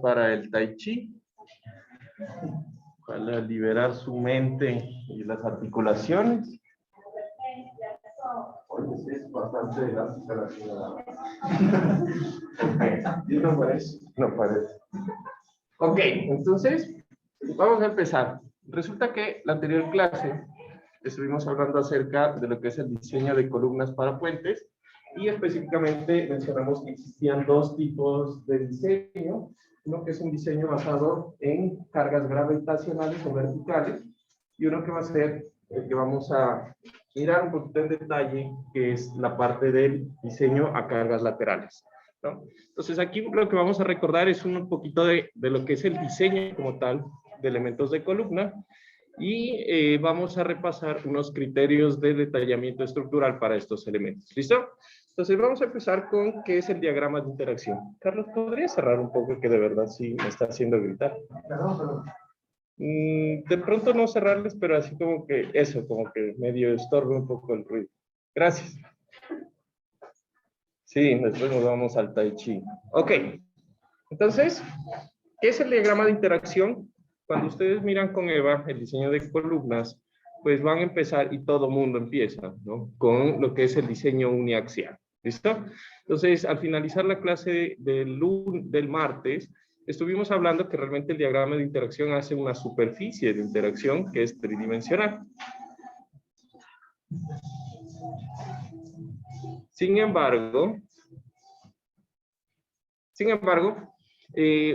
Para el Tai Chi, para liberar su mente y las articulaciones. Oye, sí, es bastante elástica la ciudad. Ok, ¿y no parece? No parece. Ok, entonces, vamos a empezar. Resulta que la anterior clase estuvimos hablando acerca de lo que es el diseño de columnas para puentes y específicamente mencionamos que existían dos tipos de diseño. Uno que es un diseño basado en cargas gravitacionales o verticales y uno que va a ser el que vamos a mirar un poquito en detalle, que es la parte del diseño a cargas laterales, ¿no? Entonces aquí lo que vamos a recordar es un poquito de lo que es el diseño como tal de elementos de columna y vamos a repasar unos criterios de detallamiento estructural para estos elementos. ¿Listo? Entonces vamos a empezar con qué es el diagrama de interacción. Carlos, ¿podrías cerrar un poco que de verdad sí me está haciendo gritar? Perdón. De pronto no cerrarles, pero así como que eso, como que medio estorbe un poco el ruido. Gracias. Sí, después nos vamos al Tai Chi. Ok. Entonces, ¿qué es el diagrama de interacción? Cuando ustedes miran con Eva el diseño de columnas, pues van a empezar, y todo mundo empieza, ¿no? Con lo que es el diseño uniaxial. ¿Listo? Entonces, al finalizar la clase del martes, estuvimos hablando que realmente el diagrama de interacción hace una superficie de interacción que es tridimensional. Sin embargo,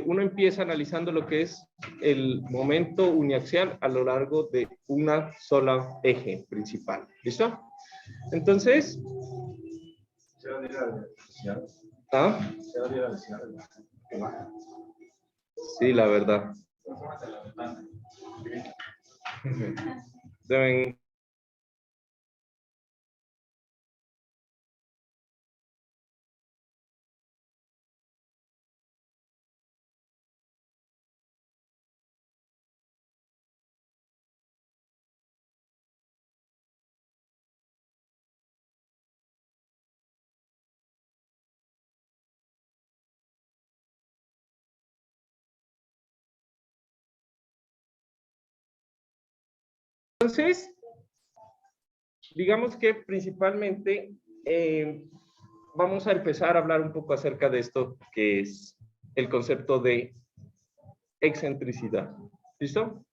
uno empieza analizando lo que es el momento uniaxial a lo largo de una sola eje principal. ¿Listo? Entonces, ¿ah? Sí, la verdad. Deben... Entonces, digamos que principalmente vamos a empezar a hablar un poco acerca de esto que es el concepto de excentricidad. ¿Listo?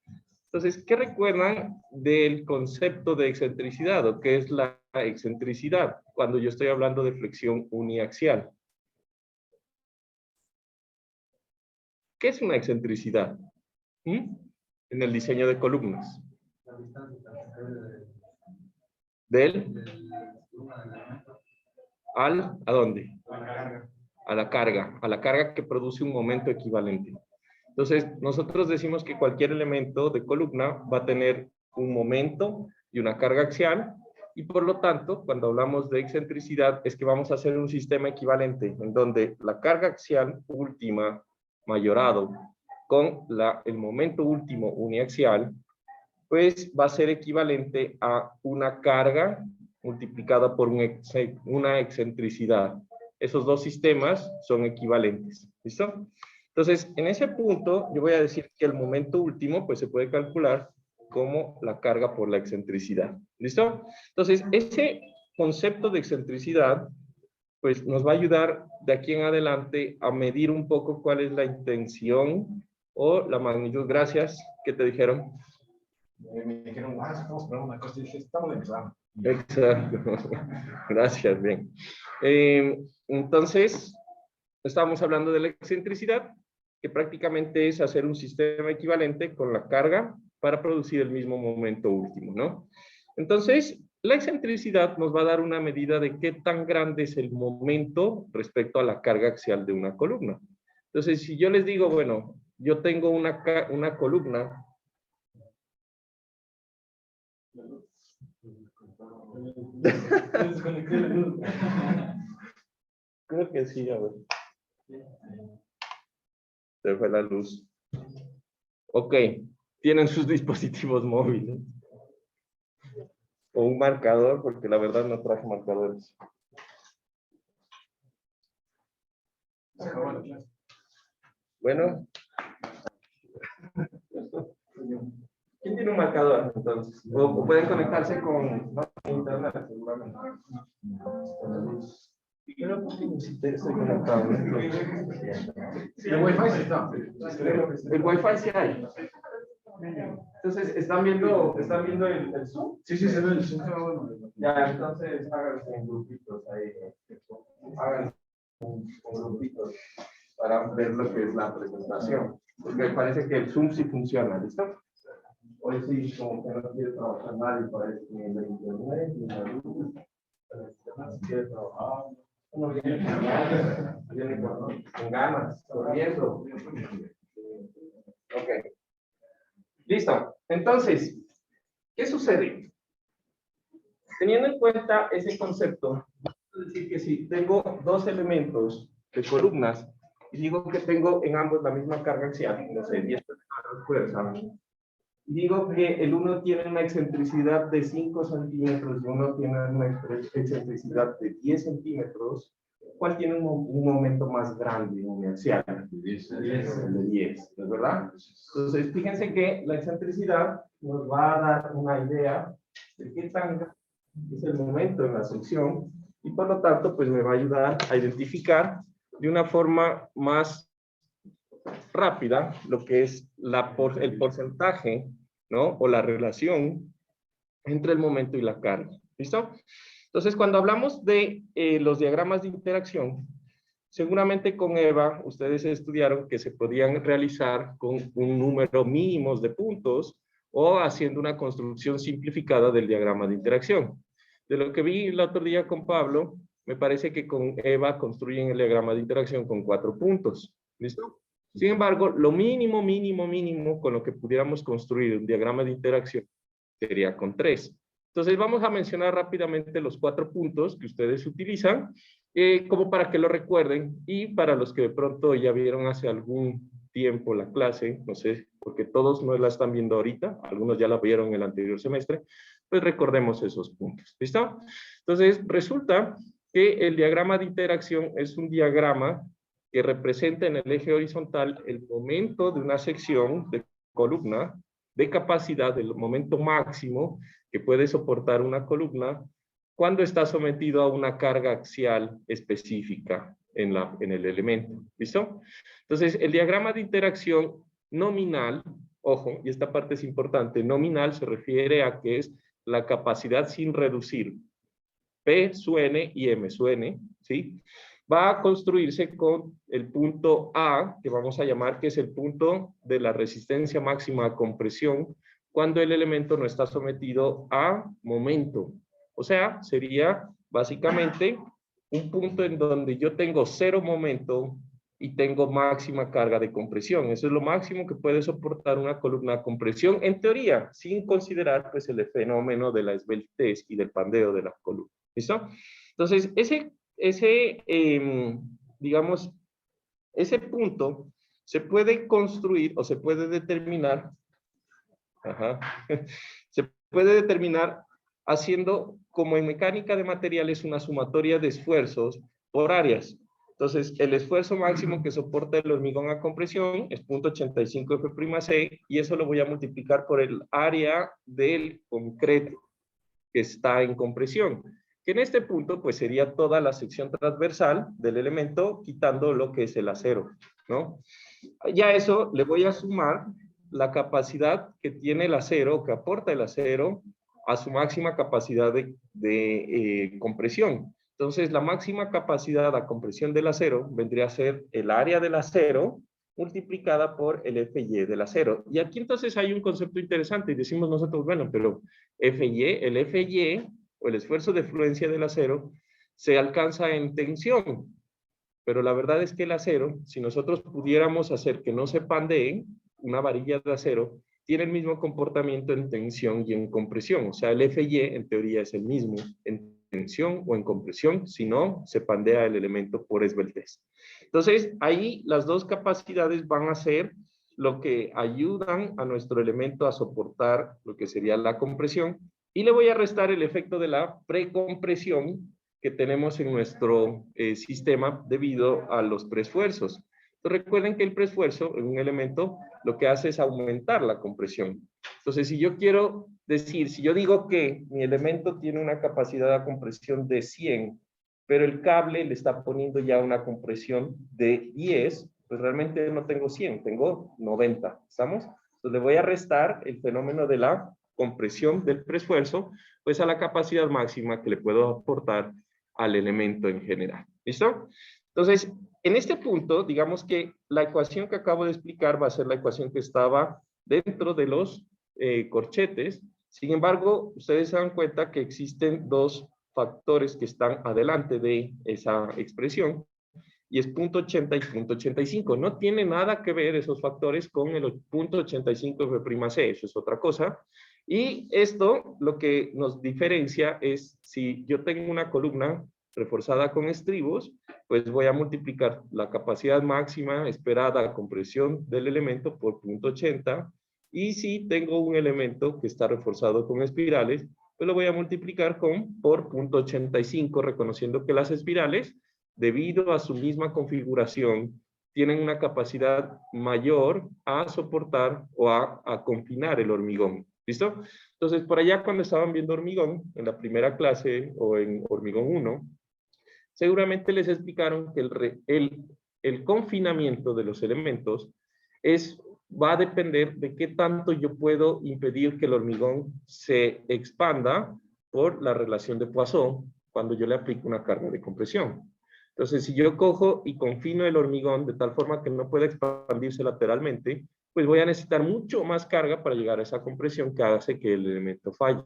Entonces, ¿qué recuerdan del concepto de excentricidad o qué es la excentricidad cuando yo estoy hablando de flexión uniaxial? ¿Qué es una excentricidad? En el diseño de columnas. ¿Del? ¿A dónde? A la carga que produce un momento equivalente. Entonces, nosotros decimos que cualquier elemento de columna va a tener un momento y una carga axial, y por lo tanto, cuando hablamos de excentricidad, es que vamos a hacer un sistema equivalente, en donde la carga axial última mayorado con el momento último uniaxial, pues va a ser equivalente a una carga multiplicada por una excentricidad. Esos dos sistemas son equivalentes. ¿Listo? Entonces, en ese punto, yo voy a decir que el momento último, pues se puede calcular como la carga por la excentricidad. ¿Listo? Entonces, ese concepto de excentricidad, pues nos va a ayudar de aquí en adelante a medir un poco cuál es la intención o la magnitud. Gracias. ¿Qué te dijeron? Me dijeron, estamos esperando una cosa, y dije, estamos en examen. Exacto. Gracias, bien. Entonces, estábamos hablando de la excentricidad, que prácticamente es hacer un sistema equivalente con la carga para producir el mismo momento último, ¿no? Entonces, la excentricidad nos va a dar una medida de qué tan grande es el momento respecto a la carga axial de una columna. Entonces, si yo les digo, bueno, yo tengo una columna. Creo que sí, a ver. Se fue la luz. Ok, tienen sus dispositivos móviles. O un marcador, porque la verdad no traje marcadores. Bueno. ¿Quién tiene un marcador entonces? O pueden conectarse con internet, seguramente. Pero ¿por qué no estoy conectado? El Wi-Fi sí está. El Wi-Fi sí hay. Entonces, ¿están viendo el Zoom? Sí, se ve el Zoom. Ya, entonces háganse en grupitos ahí. Háganse en grupitos para ver lo que es la presentación. Porque me parece que el Zoom sí funciona, ¿listo? Hoy sí, como que no quiere trabajar nadie, parece que ni en la internet, ni en la luz. No quiere trabajar. Uno viene con ganas, corriendo. Ok. Listo. Entonces, ¿qué sucede? Teniendo en cuenta ese concepto, puedo decir que si tengo dos elementos de columnas y digo que tengo en ambos la misma carga axial, no sé, 10 toneladas de fuerza, y digo que el uno tiene una excentricidad de 5 centímetros y uno tiene una excentricidad de 10 centímetros, ¿cuál tiene un momento más grande uniaxial? El de 10, ¿no es verdad? Entonces, fíjense que la excentricidad nos va a dar una idea de qué tan es el momento en la sección y por lo tanto, pues me va a ayudar a identificar de una forma más rápida lo que es el porcentaje, ¿no? O la relación entre el momento y la carga. ¿Listo? Entonces, cuando hablamos de los diagramas de interacción, seguramente con Eva ustedes estudiaron que se podían realizar con un número mínimo de puntos o haciendo una construcción simplificada del diagrama de interacción. De lo que vi el otro día con Pablo, me parece que con Eva construyen el diagrama de interacción con 4 puntos. ¿Listo? Sin embargo, lo mínimo con lo que pudiéramos construir un diagrama de interacción sería con 3. Entonces vamos a mencionar rápidamente los 4 puntos que ustedes utilizan, como para que lo recuerden, y para los que de pronto ya vieron hace algún tiempo la clase, no sé, porque todos no la están viendo ahorita, algunos ya la vieron el anterior semestre, pues recordemos esos puntos. ¿Listo? Entonces resulta que el diagrama de interacción es un diagrama que representa en el eje horizontal el momento de una sección de columna de capacidad, del momento máximo que puede soportar una columna cuando está sometido a una carga axial específica en el elemento. ¿Listo? Entonces, el diagrama de interacción nominal, ojo, y esta parte es importante, nominal se refiere a que es la capacidad sin reducir, P su N y M su N, ¿sí? Va a construirse con el punto A, que vamos a llamar que es el punto de la resistencia máxima a compresión, cuando el elemento no está sometido a momento. O sea, sería básicamente un punto en donde yo tengo 0 momento y tengo máxima carga de compresión. Eso es lo máximo que puede soportar una columna de compresión, en teoría, sin considerar pues el fenómeno de la esbeltez y del pandeo de la columna. ¿Listo? Entonces, digamos, ese punto se puede construir o se puede determinar, se puede determinar haciendo, como en mecánica de materiales, una sumatoria de esfuerzos por áreas. Entonces, el esfuerzo máximo que soporta el hormigón a compresión es 0.85 F'C, y eso lo voy a multiplicar por el área del concreto que está en compresión, que en este punto pues sería toda la sección transversal del elemento, quitando lo que es el acero, ¿no? Ya eso le voy a sumar la capacidad que tiene el acero, que aporta el acero a su máxima capacidad de compresión. Entonces, la máxima capacidad de compresión del acero vendría a ser el área del acero multiplicada por el FY del acero. Y aquí entonces hay un concepto interesante y decimos nosotros, bueno, pero el FY o el esfuerzo de fluencia del acero se alcanza en tensión, pero la verdad es que el acero, si nosotros pudiéramos hacer que no se pandee, una varilla de acero tiene el mismo comportamiento en tensión y en compresión. O sea, el FY en teoría es el mismo en tensión o en compresión, si no, se pandea el elemento por esbeltez. Entonces, ahí las dos capacidades van a ser lo que ayudan a nuestro elemento a soportar lo que sería la compresión, y le voy a restar el efecto de la precompresión que tenemos en nuestro sistema debido a los preesfuerzos. Entonces, recuerden que el preesfuerzo en un elemento lo que hace es aumentar la compresión. Entonces, si yo quiero decir, si yo digo que mi elemento tiene una capacidad de compresión de 100, pero el cable le está poniendo ya una compresión de 10, pues realmente no tengo 100, tengo 90, ¿estamos? Entonces, le voy a restar el fenómeno de la compresión del preesfuerzo, pues a la capacidad máxima que le puedo aportar al elemento en general. ¿Listo? Entonces, en este punto, digamos que la ecuación que acabo de explicar va a ser la ecuación que estaba dentro de los corchetes. Sin embargo, ustedes se dan cuenta que existen dos factores que están adelante de esa expresión, y es 0.80 y 0.85. No tiene nada que ver esos factores con el 0.85 F'C, eso es otra cosa. Y esto lo que nos diferencia es si yo tengo una columna reforzada con estribos, pues voy a multiplicar la capacidad máxima esperada a compresión del elemento por 0.80, y si tengo un elemento que está reforzado con espirales, pues lo voy a multiplicar por 0.85, reconociendo que las espirales, debido a su misma configuración, tienen una capacidad mayor a soportar o a confinar el hormigón. ¿Listo? Entonces, por allá cuando estaban viendo hormigón, en la primera clase o en hormigón 1, seguramente les explicaron que el confinamiento de los elementos va a depender de qué tanto yo puedo impedir que el hormigón se expanda por la relación de Poisson cuando yo le aplico una carga de compresión. Entonces, si yo cojo y confino el hormigón de tal forma que no pueda expandirse lateralmente, pues voy a necesitar mucho más carga para llegar a esa compresión que hace que el elemento falle.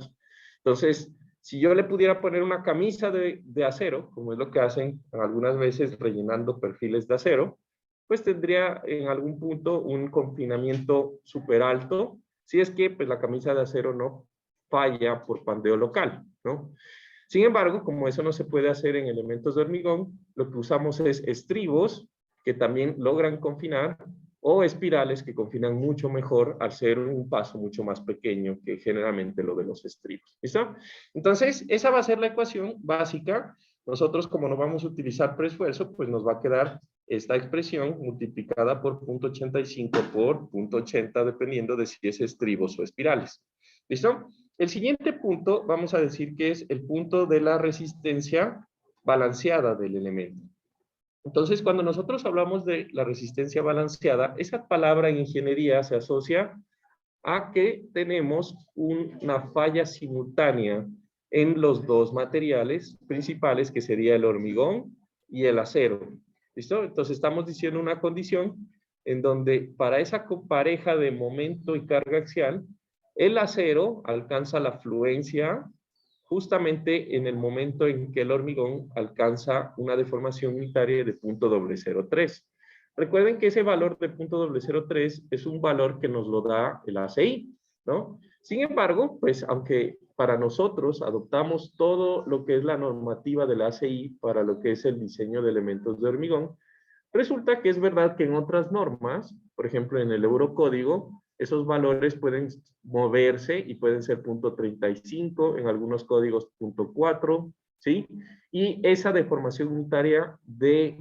Entonces, si yo le pudiera poner una camisa de acero, como es lo que hacen algunas veces rellenando perfiles de acero, pues tendría en algún punto un confinamiento súper alto, si es que pues, la camisa de acero no falla por pandeo local, ¿no? Sin embargo, como eso no se puede hacer en elementos de hormigón, lo que usamos es estribos que también logran confinar, o espirales que confinan mucho mejor al ser un paso mucho más pequeño que generalmente lo de los estribos. ¿Listo? Entonces, esa va a ser la ecuación básica. Nosotros, como no vamos a utilizar preesfuerzo, pues nos va a quedar esta expresión multiplicada por 0.85 por 0.80, dependiendo de si es estribos o espirales. ¿Listo? El siguiente punto, vamos a decir que es el punto de la resistencia balanceada del elemento. Entonces, cuando nosotros hablamos de la resistencia balanceada, esa palabra en ingeniería se asocia a que tenemos una falla simultánea en los dos materiales principales, que sería el hormigón y el acero. ¿Listo? Entonces, estamos diciendo una condición en donde para esa pareja de momento y carga axial, el acero alcanza la fluencia justamente en el momento en que el hormigón alcanza una deformación unitaria de 0.003. Recuerden que ese valor de 0.003 es un valor que nos lo da el ACI, ¿no? Sin embargo, pues aunque para nosotros adoptamos todo lo que es la normativa del ACI para lo que es el diseño de elementos de hormigón, resulta que es verdad que en otras normas, por ejemplo en el Eurocódigo, esos valores pueden moverse y pueden ser 0.35, en algunos códigos 0.4, ¿sí? Y esa deformación unitaria de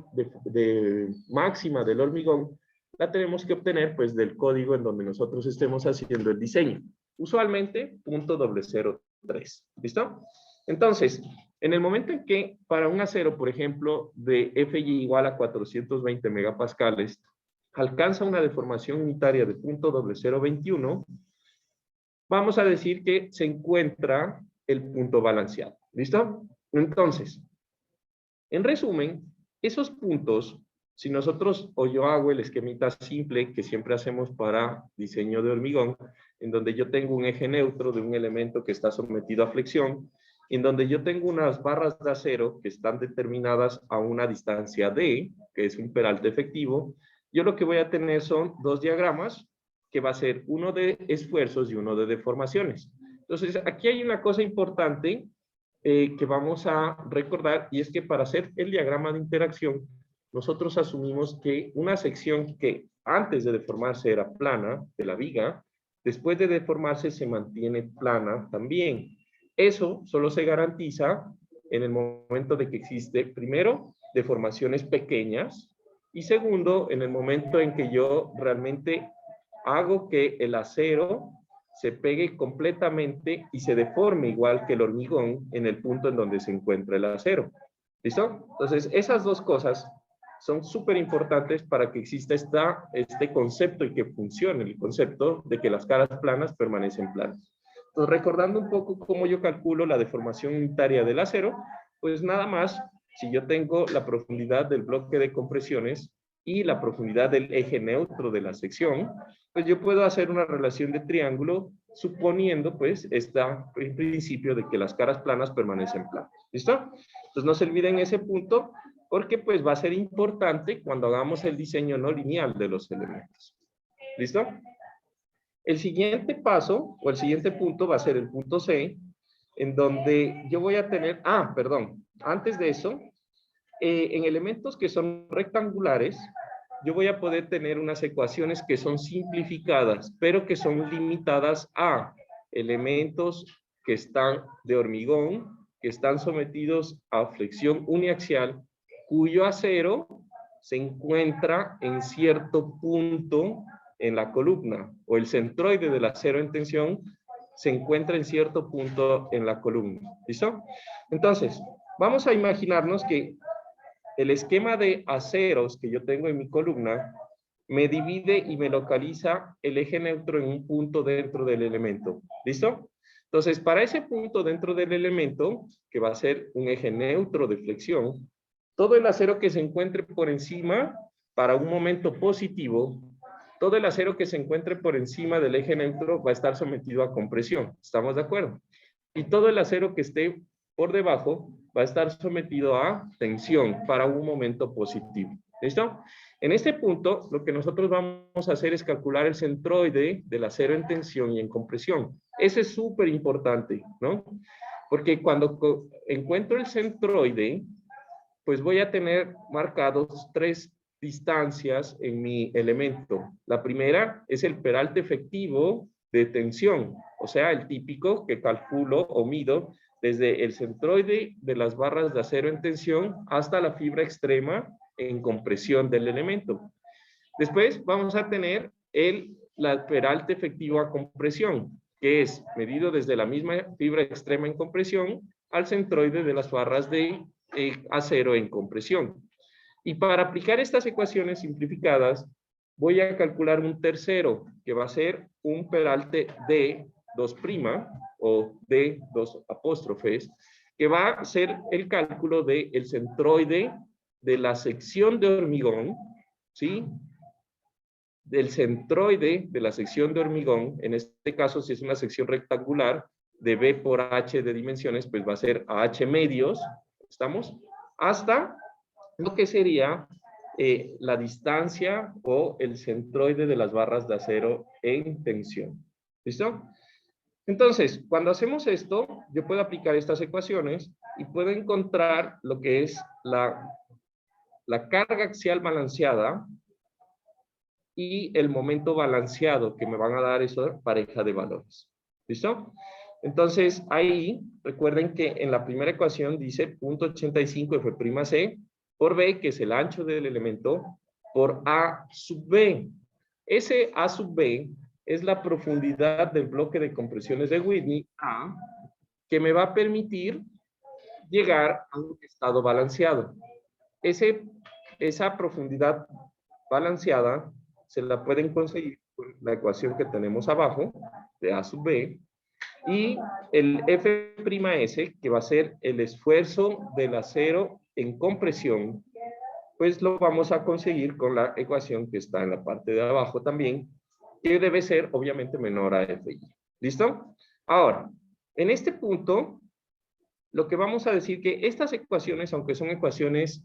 máxima del hormigón la tenemos que obtener pues del código en donde nosotros estemos haciendo el diseño. Usualmente 0.003, ¿listo? Entonces, en el momento en que para un acero, por ejemplo, de FY igual a 420 megapascales, alcanza una deformación unitaria de 0.021, vamos a decir que se encuentra el punto balanceado. ¿Listo? Entonces, en resumen, esos puntos, si nosotros o yo hago el esquemita simple que siempre hacemos para diseño de hormigón, en donde yo tengo un eje neutro de un elemento que está sometido a flexión, en donde yo tengo unas barras de acero que están determinadas a una distancia D, que es un peralte efectivo, yo lo que voy a tener son dos diagramas, que va a ser uno de esfuerzos y uno de deformaciones. Entonces, aquí hay una cosa importante que vamos a recordar, y es que para hacer el diagrama de interacción, nosotros asumimos que una sección que antes de deformarse era plana, de la viga, después de deformarse se mantiene plana también. Eso solo se garantiza en el momento de que existe, primero, deformaciones pequeñas, Y segundo, en el momento en que yo realmente hago que el acero se pegue completamente y se deforme igual que el hormigón en el punto en donde se encuentra el acero. ¿Listo? Entonces, esas dos cosas son súper importantes para que exista este concepto y que funcione el concepto de que las caras planas permanecen planas. Entonces, recordando un poco cómo yo calculo la deformación unitaria del acero, pues nada más, si yo tengo la profundidad del bloque de compresiones y la profundidad del eje neutro de la sección, pues yo puedo hacer una relación de triángulo suponiendo pues el principio de que las caras planas permanecen planas. ¿Listo? Entonces no se olviden ese punto porque pues va a ser importante cuando hagamos el diseño no lineal de los elementos. ¿Listo? El siguiente paso o el siguiente punto va a ser el punto C, en donde yo voy a tener, perdón, antes de eso, en elementos que son rectangulares, yo voy a poder tener unas ecuaciones que son simplificadas, pero que son limitadas a elementos que están de hormigón, que están sometidos a flexión uniaxial, cuyo acero se encuentra en cierto punto en la columna, o el centroide del acero en tensión se encuentra en cierto punto en la columna. ¿Listo? Entonces, vamos a imaginarnos que el esquema de aceros que yo tengo en mi columna me divide y me localiza el eje neutro en un punto dentro del elemento. ¿Listo? Entonces, para ese punto dentro del elemento, que va a ser un eje neutro de flexión, todo el acero que se encuentre por encima, para un momento positivo, todo el acero que se encuentre por encima del eje neutro va a estar sometido a compresión. ¿Estamos de acuerdo? Y todo el acero que esté por debajo va a estar sometido a tensión para un momento positivo. ¿Listo? En este punto, lo que nosotros vamos a hacer es calcular el centroide del acero en tensión y en compresión. Ese es súper importante, ¿no? Porque cuando encuentro el centroide, pues voy a tener marcados 3 distancias en mi elemento. La primera es el peralte efectivo de tensión, o sea, el típico que calculo o mido desde el centroide de las barras de acero en tensión hasta la fibra extrema en compresión del elemento. Después vamos a tener la peralte efectivo a compresión, que es medido desde la misma fibra extrema en compresión al centroide de las barras de acero en compresión. Y para aplicar estas ecuaciones simplificadas, voy a calcular un tercero, que va a ser un peralte D2' o D2 apóstrofes, que va a ser el cálculo del centroide de la sección de hormigón, ¿sí? Del centroide de la sección de hormigón, en este caso si es una sección rectangular, de B por H de dimensiones, pues va a ser a H medios, ¿estamos? Hasta lo que sería la distancia o el centroide de las barras de acero en tensión. ¿Listo? Entonces, cuando hacemos esto, yo puedo aplicar estas ecuaciones y puedo encontrar lo que es la carga axial balanceada y el momento balanceado que me van a dar esa pareja de valores. ¿Listo? Entonces, ahí, recuerden que en la primera ecuación dice 0.85 F' por B, que es el ancho del elemento, por A sub B. Ese A sub B es la profundidad del bloque de compresiones de Whitney A, que me va a permitir llegar a un estado balanceado. Esa profundidad balanceada se la pueden conseguir con la ecuación que tenemos abajo, de A sub B, y el F'S, que va a ser el esfuerzo del acero en compresión, pues lo vamos a conseguir con la ecuación que está en la parte de abajo también, que debe ser obviamente menor a Fy. ¿Listo? Ahora, en este punto, lo que vamos a decir que estas ecuaciones, aunque son ecuaciones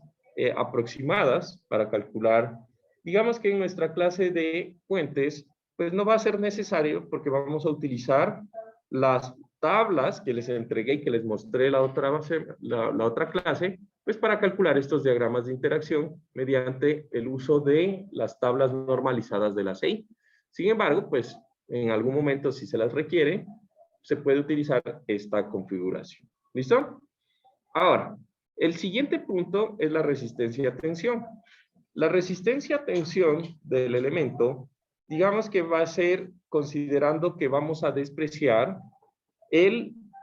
aproximadas para calcular, digamos que en nuestra clase de puentes, pues no va a ser necesario porque vamos a utilizar las tablas que les entregué y que les mostré la otra clase, pues para calcular estos diagramas de interacción mediante el uso de las tablas normalizadas de la CI. Sin embargo, pues en algún momento, si se las requiere, se puede utilizar esta configuración. ¿Listo? Ahora, el siguiente punto es la resistencia a tensión. la resistencia a tensión del elemento, digamos que va a ser considerando que vamos a despreciar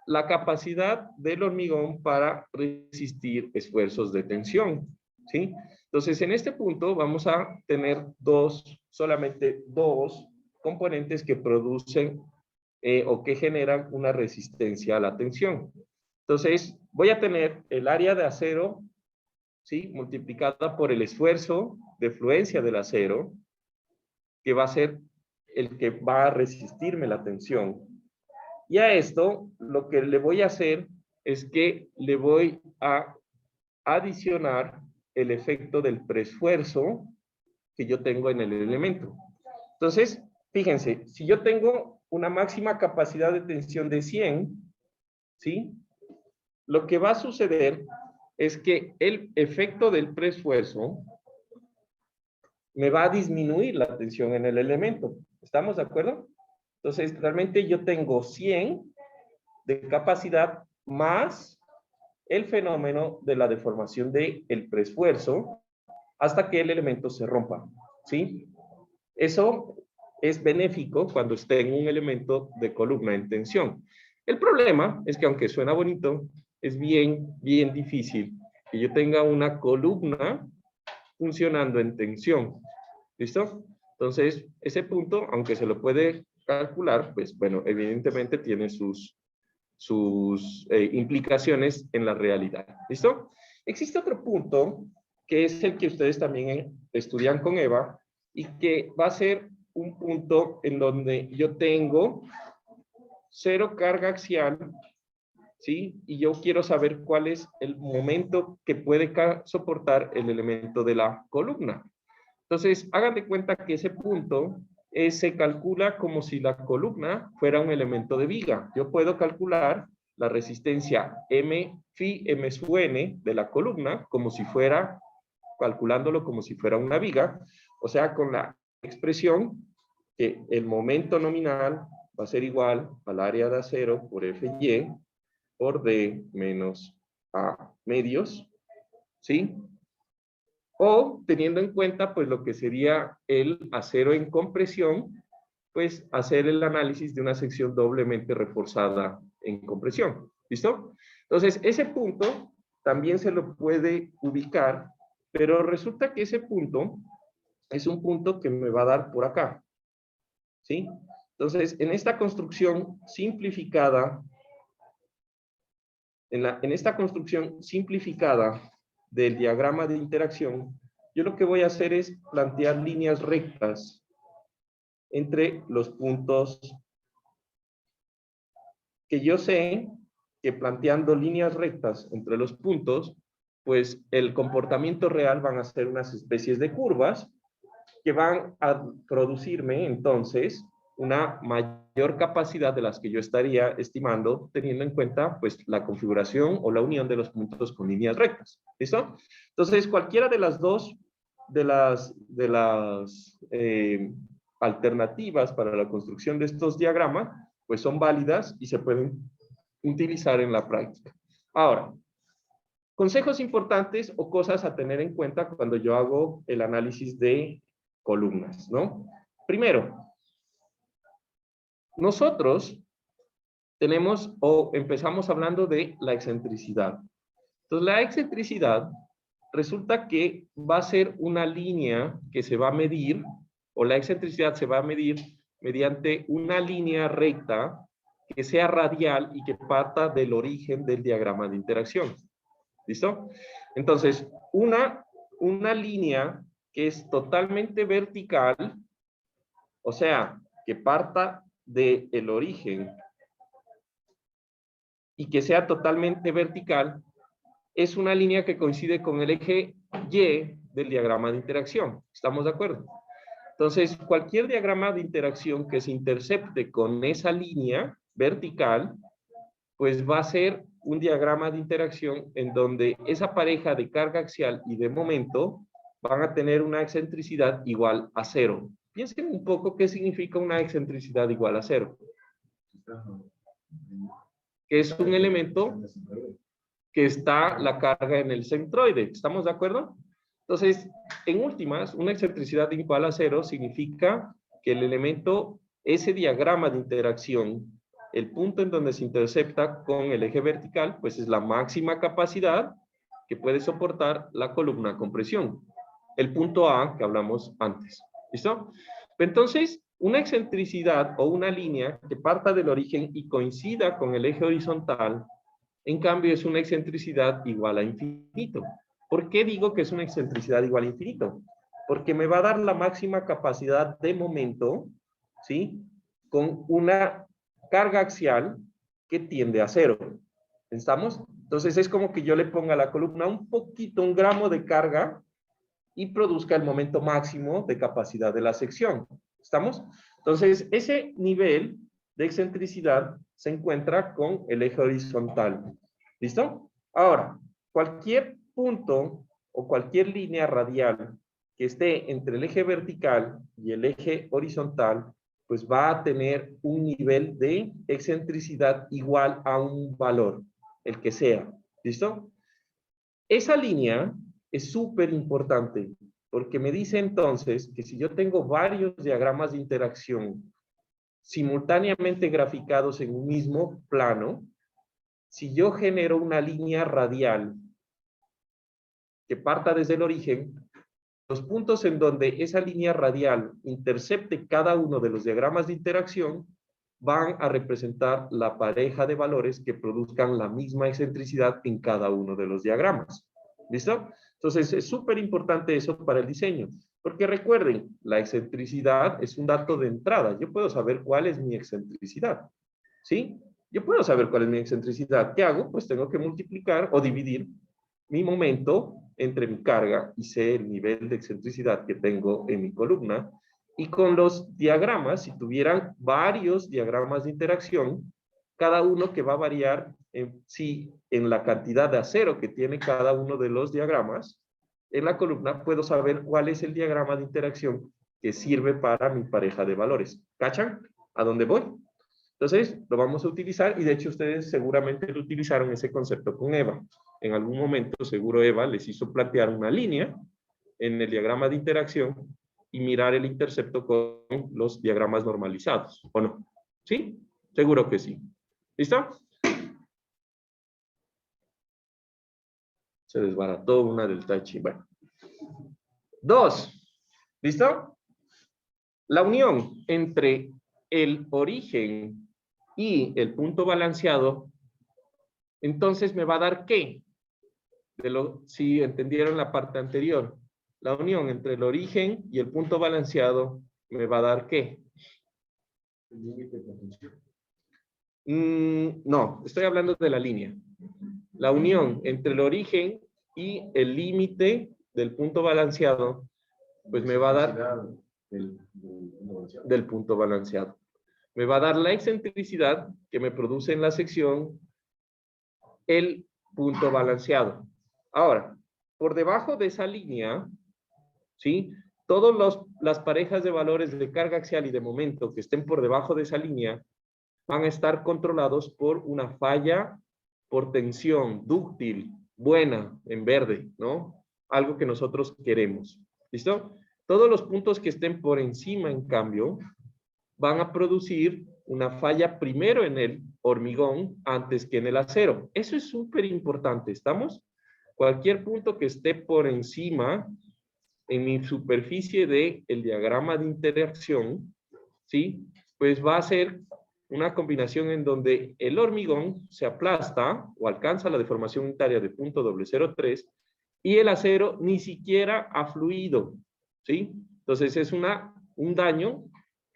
la capacidad del hormigón para resistir esfuerzos de tensión, ¿sí? Entonces, en este punto vamos a tener solamente dos componentes que producen o que generan una resistencia a la tensión. Entonces, voy a tener el área de acero, ¿sí?, multiplicada por el esfuerzo de fluencia del acero, que va a ser el que va a resistirme la tensión. Y a esto, lo que le voy a hacer es que le voy a adicionar el efecto del preesfuerzo que yo tengo en el elemento. Entonces, fíjense, si yo tengo una máxima capacidad de tensión de 100, ¿sí?, lo que va a suceder es que el efecto del preesfuerzo me va a disminuir la tensión en el elemento. ¿Estamos de acuerdo? Entonces, realmente yo tengo 100 de capacidad más el fenómeno de la deformación del preesfuerzo hasta que el elemento se rompa, ¿sí? Eso es benéfico cuando esté en un elemento de columna en tensión. El problema es que aunque suena bonito, es bien difícil que yo tenga una columna funcionando en tensión. ¿Listo? Entonces, ese punto, aunque se lo puede calcular, pues bueno, evidentemente tiene sus implicaciones en la realidad. ¿Listo? Existe otro punto que es el que ustedes también estudian con Eva y que va a ser un punto en donde yo tengo cero carga axial, ¿sí? Y yo quiero saber cuál es el momento que puede soportar el elemento de la columna. Entonces, hagan de cuenta que ese punto se calcula como si la columna fuera un elemento de viga. Yo puedo calcular la resistencia M phi M sub n de la columna como si fuera, calculándolo como si fuera una viga, o sea, con la expresión que el momento nominal va a ser igual al área de acero por Fy por D menos A medios, ¿sí? O teniendo en cuenta pues lo que sería el acero en compresión, pues hacer el análisis de una sección doblemente reforzada en compresión. ¿Listo? Entonces, ese punto también se lo puede ubicar, pero resulta que ese punto es un punto que me va a dar por acá. ¿Sí? Entonces, en esta construcción simplificada, en esta construcción simplificada del diagrama de interacción, yo lo que voy a hacer es plantear líneas rectas entre los puntos que yo sé que planteando líneas rectas entre los puntos, pues el comportamiento real van a ser unas especies de curvas que van a producirme entonces una mayor capacidad de las que yo estaría estimando teniendo en cuenta pues la configuración o la unión de los puntos con líneas rectas. ¿Listo? Entonces cualquiera de las dos de las alternativas para la construcción de estos diagramas pues son válidas y se pueden utilizar en la práctica. Ahora, consejos importantes o cosas a tener en cuenta cuando yo hago el análisis de columnas, ¿no? Primero, nosotros tenemos o empezamos hablando de la excentricidad. Entonces, la excentricidad resulta que va a ser una línea que se va a medir, o la excentricidad se va a medir mediante una línea recta que sea radial y que parta del origen del diagrama de interacción. ¿Listo? Entonces, una línea que es totalmente vertical, o sea, que parta del origen y que sea totalmente vertical, es una línea que coincide con el eje Y del diagrama de interacción. ¿Estamos de acuerdo? Entonces, cualquier diagrama de interacción que se intercepte con esa línea vertical, pues va a ser un diagrama de interacción en donde esa pareja de carga axial y de momento van a tener una excentricidad igual a 0. Piensen un poco qué significa una excentricidad igual a 0. Que es un elemento que está la carga en el centroide. ¿Estamos de acuerdo? Entonces, en últimas, una excentricidad igual a 0 significa que el elemento, ese diagrama de interacción, el punto en donde se intercepta con el eje vertical, pues es la máxima capacidad que puede soportar la columna de compresión. El punto A que hablamos antes. ¿Listo? Entonces, una excentricidad o una línea que parta del origen y coincida con el eje horizontal, en cambio, es una excentricidad igual a infinito. ¿Por qué digo que es una excentricidad igual a infinito? Porque me va a dar la máxima capacidad de momento, ¿sí? Con una carga axial que tiende a 0. ¿Estamos? Entonces es como que yo le ponga a la columna un poquito, 1 gramo de carga y produzca el momento máximo de capacidad de la sección. ¿Estamos? Entonces ese nivel de excentricidad se encuentra con el eje horizontal. ¿Listo? Ahora, cualquier punto o cualquier línea radial que esté entre el eje vertical y el eje horizontal, pues va a tener un nivel de excentricidad igual a un valor, el que sea. ¿Listo? Esa línea es súper importante porque me dice entonces que si yo tengo varios diagramas de interacción simultáneamente graficados en un mismo plano, si yo genero una línea radial que parta desde el origen, los puntos en donde esa línea radial intercepte cada uno de los diagramas de interacción van a representar la pareja de valores que produzcan la misma excentricidad en cada uno de los diagramas. ¿Listo? Entonces es súper importante eso para el diseño, porque recuerden, la excentricidad es un dato de entrada. Yo puedo saber cuál es mi excentricidad, ¿sí? Yo puedo saber cuál es mi excentricidad. ¿Qué hago? Pues tengo que multiplicar o dividir mi momento entre mi carga y sé el nivel de excentricidad que tengo en mi columna. Y con los diagramas, si tuvieran varios diagramas de interacción, cada uno que va a variar en la cantidad de acero que tiene cada uno de los diagramas, en la columna puedo saber cuál es el diagrama de interacción que sirve para mi pareja de valores. ¿Cachan? ¿A dónde voy? Entonces, lo vamos a utilizar y de hecho ustedes seguramente lo utilizaron ese concepto con Eva. En algún momento seguro Eva les hizo plantear una línea en el diagrama de interacción y mirar el intercepto con los diagramas normalizados, ¿o no? ¿Sí? Seguro que sí. ¿Listo? Se desbarató una del Tai Chi. Bueno. 2. ¿Listo? La unión entre el origen y el punto balanceado, entonces me va a dar ¿qué? Si entendieron la parte anterior, la unión entre el origen y el punto balanceado me va a dar ¿qué? El límite de potencial. No, estoy hablando de la línea. La unión entre el origen y el límite del punto balanceado, pues me va a dar del punto balanceado. Me va a dar la excentricidad que me produce en la sección el punto balanceado. Ahora, por debajo de esa línea, ¿sí? Todas las parejas de valores de carga axial y de momento que estén por debajo de esa línea van a estar controlados por una falla por tensión dúctil, buena, en verde, ¿no? Algo que nosotros queremos. ¿Listo? Todos los puntos que estén por encima, en cambio, van a producir una falla primero en el hormigón antes que en el acero. Eso es súper importante, ¿estamos? Cualquier punto que esté por encima en mi superficie del diagrama de interacción, ¿sí? Pues va a ser una combinación en donde el hormigón se aplasta o alcanza la deformación unitaria de 0.003 y el acero ni siquiera ha fluido, ¿sí? Entonces es un daño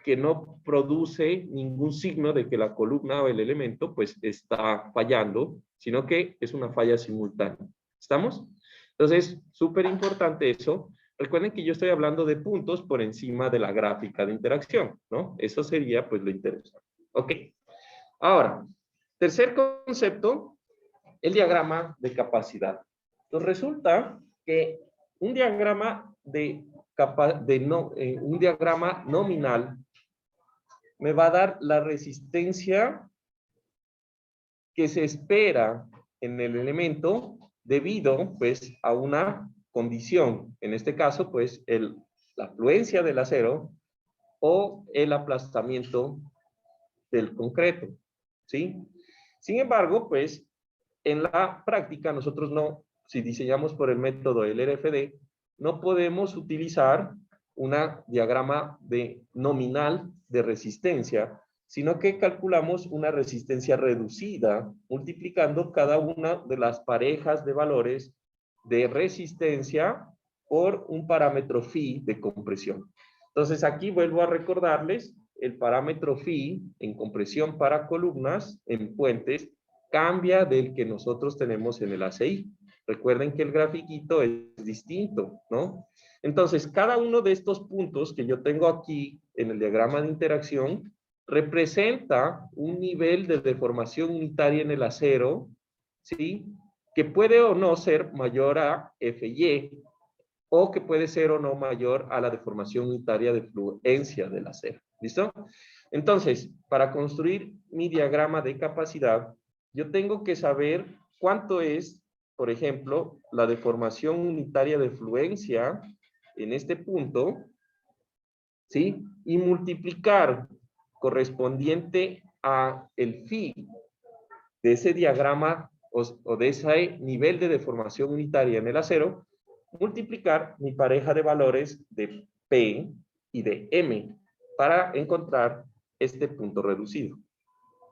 que no produce ningún signo de que la columna o el elemento pues está fallando, sino que es una falla simultánea. ¿Estamos? Entonces, súper importante eso. Recuerden que yo estoy hablando de puntos por encima de la gráfica de interacción, ¿no? Eso sería pues lo interesante. Ok. Ahora, tercer concepto, el diagrama de capacidad. Entonces resulta que un diagrama un diagrama nominal me va a dar la resistencia que se espera en el elemento debido pues a una condición, en este caso, pues, la fluencia del acero o el aplastamiento del concreto, ¿sí? Sin embargo, pues, en la práctica nosotros no, si diseñamos por el método del RFD, no podemos utilizar una diagrama nominal de resistencia, sino que calculamos una resistencia reducida, multiplicando cada una de las parejas de valores de resistencia por un parámetro phi de compresión. Entonces aquí vuelvo a recordarles el parámetro phi en compresión para columnas en puentes cambia del que nosotros tenemos en el ACI. Recuerden que el grafiquito es distinto, ¿no? Entonces, cada uno de estos puntos que yo tengo aquí en el diagrama de interacción representa un nivel de deformación unitaria en el acero, ¿sí? Que puede o no ser mayor a FY, o que puede ser o no mayor a la deformación unitaria de fluencia del acero. ¿Listo? Entonces, para construir mi diagrama de capacidad, yo tengo que saber cuánto es, por ejemplo, la deformación unitaria de fluencia en este punto, ¿sí? Y multiplicar correspondiente a el phi de ese diagrama o de ese nivel de deformación unitaria en el acero, multiplicar mi pareja de valores de P y de M para encontrar este punto reducido.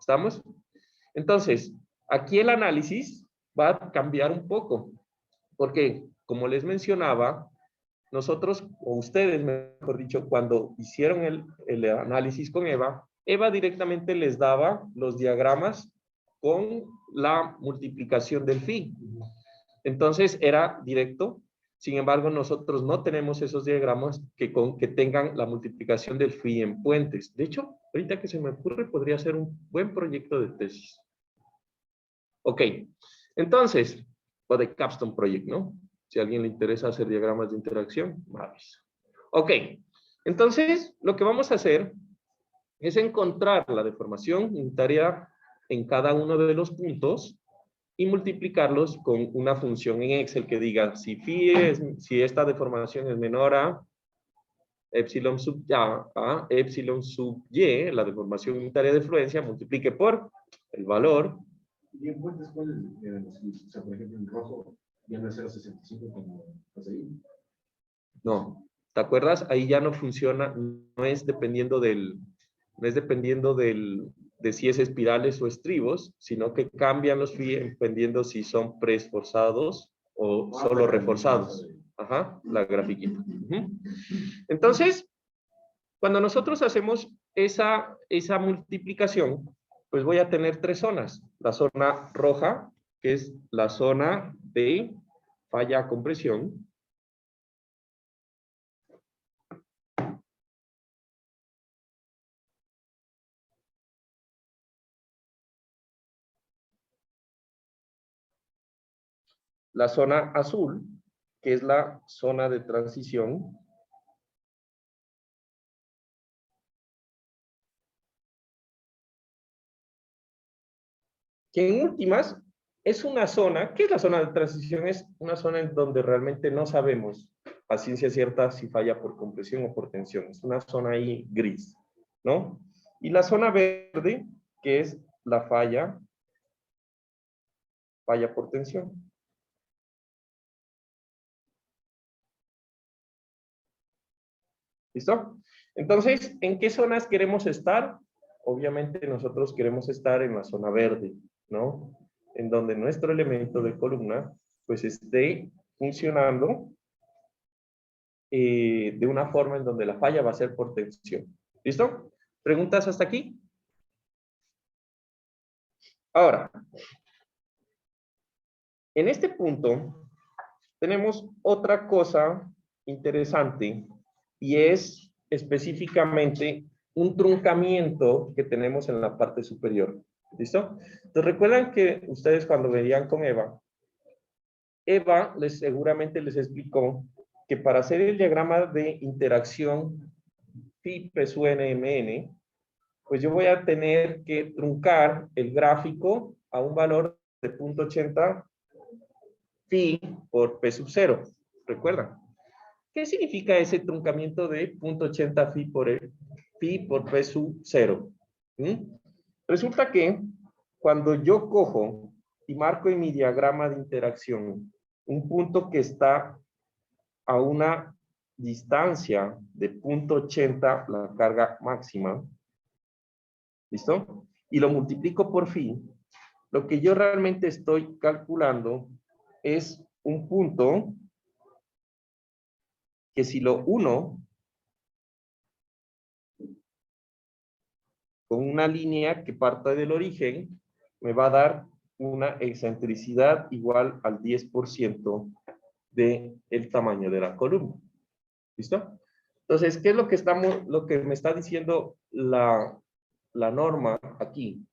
¿Estamos? Entonces, aquí el análisis va a cambiar un poco, porque, como les mencionaba, nosotros, o ustedes, mejor dicho, cuando hicieron el análisis con Eva, Eva directamente les daba los diagramas con la multiplicación del phi. Entonces, era directo. Sin embargo, nosotros no tenemos esos diagramas que tengan la multiplicación del phi en puentes. De hecho, ahorita que se me ocurre, podría ser un buen proyecto de tesis. Ok, entonces, o de Capstone Project, ¿no? Si a alguien le interesa hacer diagramas de interacción, maravilloso. Ok, entonces, lo que vamos a hacer es encontrar la deformación unitaria en cada uno de los puntos y multiplicarlos con una función en Excel que diga si si esta deformación es menor a epsilon sub epsilon sub y, la deformación unitaria de fluencia, multiplique por el valor. ¿Y en puentes cuáles? O sea, por ejemplo, en rojo ya no es 0.65 como ahí. No, ¿te acuerdas? Ahí ya no funciona, no es dependiendo de si es espirales o estribos, sino que cambian los phi dependiendo si son preesforzados o solo reforzados. Ajá, la grafiquita. Entonces, cuando nosotros hacemos esa multiplicación, pues voy a tener tres zonas. La zona roja, que es la zona de falla a compresión. La zona azul, que es la zona de transición. Que en últimas es una zona, ¿qué es la zona de transición? Es una zona en donde realmente no sabemos a ciencia cierta si falla por compresión o por tensión. Es una zona ahí gris, ¿no? Y la zona verde, que es la falla por tensión. ¿Listo? Entonces, ¿en qué zonas queremos estar? Obviamente nosotros queremos estar en la zona verde, ¿no? En donde nuestro elemento de columna pues esté funcionando de una forma en donde la falla va a ser por tensión. ¿Listo? ¿Preguntas hasta aquí? Ahora, en este punto tenemos otra cosa interesante y es específicamente un truncamiento que tenemos en la parte superior. ¿Listo? Entonces, recuerdan que ustedes cuando veían con Eva, seguramente les explicó que para hacer el diagrama de interacción phi PSU NMN, pues yo voy a tener que truncar el gráfico a un valor de 0.80 phi por P sub 0. ¿Recuerdan? ¿Qué significa ese truncamiento de 0.80 phi por P sub 0? Resulta que cuando yo cojo y marco en mi diagrama de interacción un punto que está a una distancia de 0.80, la carga máxima, ¿listo? Y lo multiplico por phi, lo que yo realmente estoy calculando es un punto que si lo uno con una línea que parta del origen, me va a dar una excentricidad igual al 10% del tamaño de la columna. ¿Listo? Entonces, ¿qué es lo que me está diciendo la norma aquí?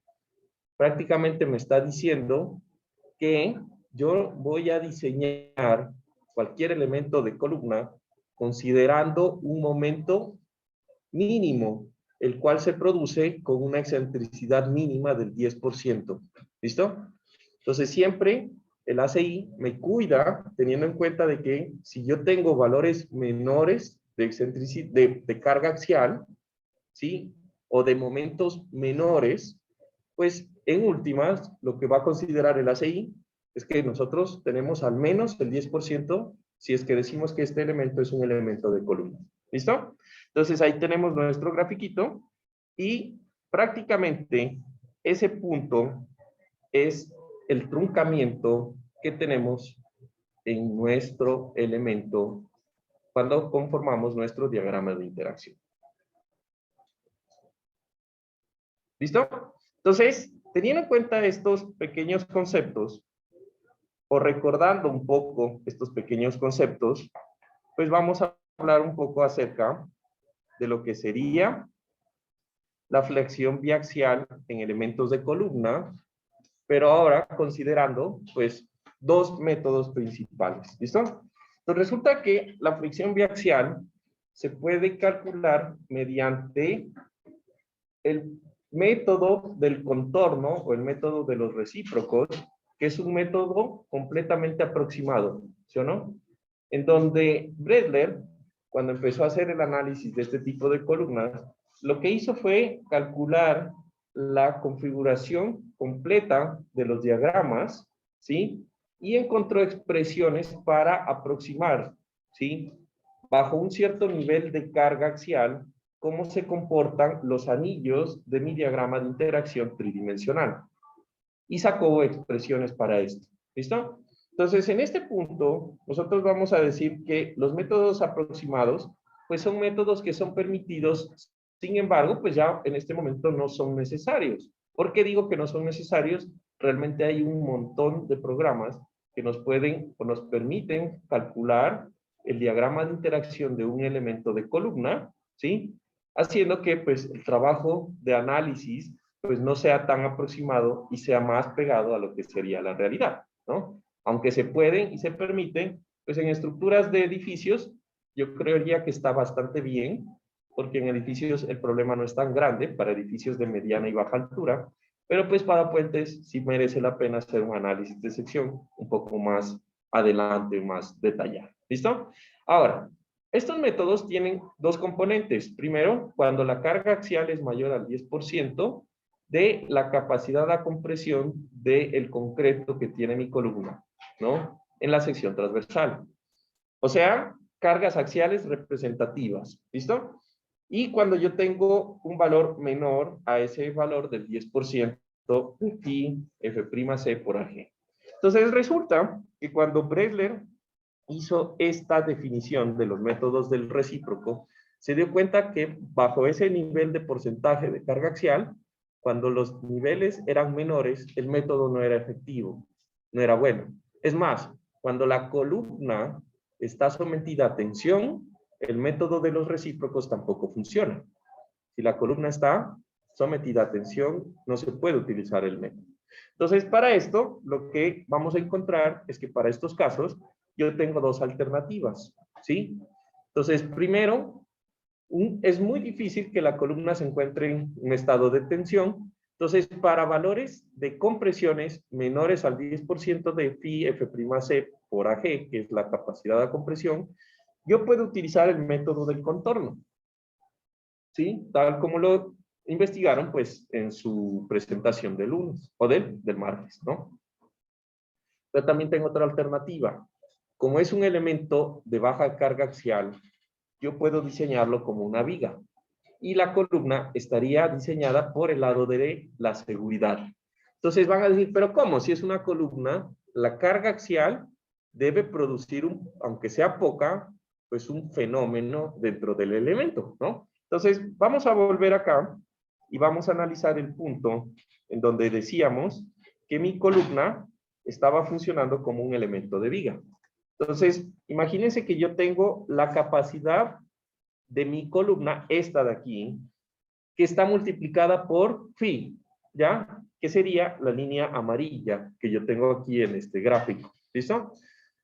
Prácticamente me está diciendo que yo voy a diseñar cualquier elemento de columna considerando un momento mínimo, el cual se produce con una excentricidad mínima del 10%. ¿Listo? Entonces, siempre el ACI me cuida teniendo en cuenta de que si yo tengo valores menores de carga axial, ¿sí? O de momentos menores, pues en últimas, lo que va a considerar el ACI es que nosotros tenemos al menos el 10% si es que decimos que este elemento es un elemento de columna. ¿Listo? Entonces ahí tenemos nuestro grafiquito y prácticamente ese punto es el truncamiento que tenemos en nuestro elemento cuando conformamos nuestro diagrama de interacción. ¿Listo? Entonces, teniendo en cuenta estos pequeños conceptos, o recordando un poco estos pequeños conceptos, pues vamos a hablar un poco acerca de lo que sería la flexión biaxial en elementos de columna, pero ahora considerando, pues, dos métodos principales. ¿Listo? Entonces, resulta que la flexión biaxial se puede calcular mediante el método del contorno o el método de los recíprocos, que es un método completamente aproximado, ¿sí o no? En donde Bredler, cuando empezó a hacer el análisis de este tipo de columnas, lo que hizo fue calcular la configuración completa de los diagramas, ¿sí? Y encontró expresiones para aproximar, ¿sí? Bajo un cierto nivel de carga axial, cómo se comportan los anillos de mi diagrama de interacción tridimensional. Y sacó expresiones para esto. ¿Listo? Entonces, en este punto, nosotros vamos a decir que los métodos aproximados, pues son métodos que son permitidos, sin embargo, pues ya en este momento no son necesarios. ¿Por qué digo que no son necesarios? Realmente hay un montón de programas que nos pueden o nos permiten calcular el diagrama de interacción de un elemento de columna, ¿sí? Haciendo que, pues, el trabajo de análisis pues no sea tan aproximado y sea más pegado a lo que sería la realidad, ¿no? Aunque se pueden y se permiten, pues en estructuras de edificios, yo creería que está bastante bien, porque en edificios el problema no es tan grande, para edificios de mediana y baja altura, pero pues para puentes sí merece la pena hacer un análisis de sección un poco más adelante, más detallado. ¿Listo? Ahora, estos métodos tienen dos componentes. Primero, cuando la carga axial es mayor al 10%, de la capacidad de compresión del concreto que tiene mi columna, ¿no? En la sección transversal. O sea, cargas axiales representativas, ¿listo? Y cuando yo tengo un valor menor a ese valor del 10% de phi F'C por AG. Entonces resulta que cuando Bredler hizo esta definición de los métodos del recíproco, se dio cuenta que bajo ese nivel de porcentaje de carga axial, cuando los niveles eran menores, el método no era efectivo, no era bueno. Es más, cuando la columna está sometida a tensión, el método de los recíprocos tampoco funciona. Si la columna está sometida a tensión, no se puede utilizar el método. Entonces, para esto, lo que vamos a encontrar es que para estos casos, yo tengo dos alternativas, ¿sí? Entonces, primero, es muy difícil que la columna se encuentre en un estado de tensión. Entonces, para valores de compresiones menores al 10% de phi F'C por AG, que es la capacidad de compresión, yo puedo utilizar el método del contorno, ¿sí? Tal como lo investigaron, pues, en su presentación del lunes, o del martes, ¿no? Pero también tengo otra alternativa. Como es un elemento de baja carga axial, yo puedo diseñarlo como una viga. Y la columna estaría diseñada por el lado de la seguridad. Entonces van a decir, ¿pero cómo? Si es una columna, la carga axial debe producir, aunque sea poca, pues un fenómeno dentro del elemento, ¿no? Entonces vamos a volver acá y vamos a analizar el punto en donde decíamos que mi columna estaba funcionando como un elemento de viga. Entonces, imagínense que yo tengo la capacidad de mi columna, esta de aquí, que está multiplicada por phi, ¿ya? Que sería la línea amarilla que yo tengo aquí en este gráfico, ¿listo?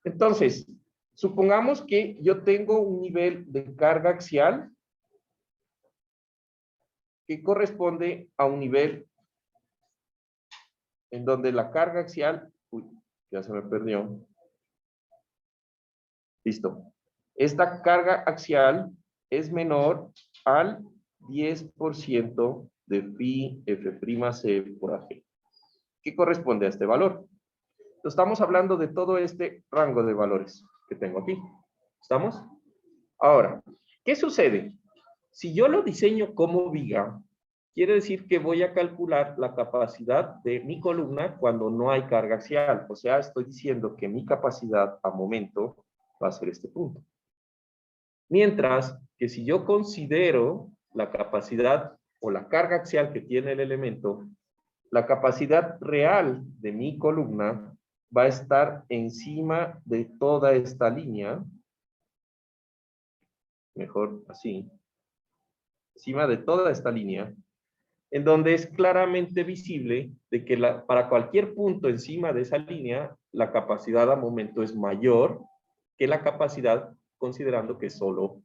Entonces, supongamos que yo tengo un nivel de carga axial que corresponde a un nivel en donde la carga axial, uy, ya se me perdió, listo. Esta carga axial es menor al 10% de phi F'C por AG, que corresponde a este valor. Estamos hablando de todo este rango de valores que tengo aquí. ¿Estamos? Ahora, ¿qué sucede? Si yo lo diseño como viga, quiere decir que voy a calcular la capacidad de mi columna cuando no hay carga axial. O sea, estoy diciendo que mi capacidad a momento va a ser este punto. Mientras que si yo considero la capacidad o la carga axial que tiene el elemento, la capacidad real de mi columna va a estar encima de toda esta línea, mejor así, encima de toda esta línea, en donde es claramente visible de que para cualquier punto encima de esa línea, la capacidad a momento es mayor que la capacidad considerando que es solo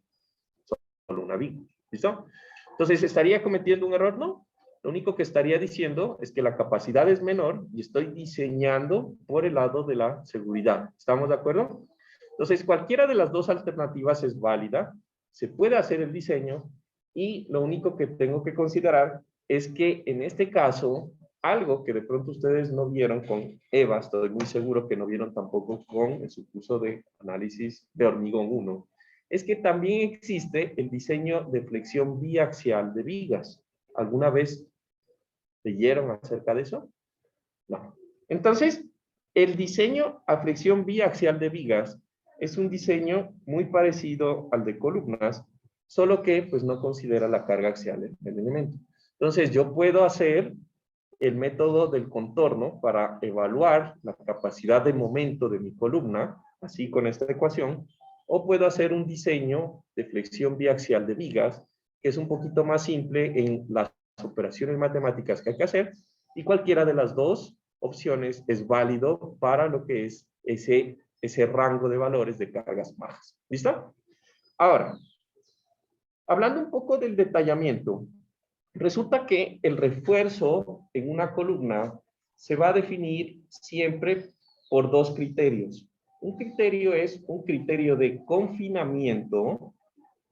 una viga. ¿Listo? Entonces, ¿estaría cometiendo un error? No. Lo único que estaría diciendo es que la capacidad es menor y estoy diseñando por el lado de la seguridad. ¿Estamos de acuerdo? Entonces, cualquiera de las dos alternativas es válida. Se puede hacer el diseño y lo único que tengo que considerar es que en este caso, algo que de pronto ustedes no vieron con Eva, estoy muy seguro que no vieron tampoco con su curso de análisis de hormigón 1, es que también existe el diseño de flexión biaxial de vigas. ¿Alguna vez leyeron acerca de eso? No. Entonces, el diseño a flexión biaxial de vigas es un diseño muy parecido al de columnas, solo que pues no considera la carga axial del elemento. Entonces, yo puedo hacer el método del contorno para evaluar la capacidad de momento de mi columna, así con esta ecuación, o puedo hacer un diseño de flexión biaxial de vigas, que es un poquito más simple en las operaciones matemáticas que hay que hacer, y cualquiera de las dos opciones es válido para lo que es ese rango de valores de cargas bajas. ¿Listo? Ahora, hablando un poco del detallamiento, resulta que el refuerzo en una columna se va a definir siempre por dos criterios. Un criterio es un criterio de confinamiento,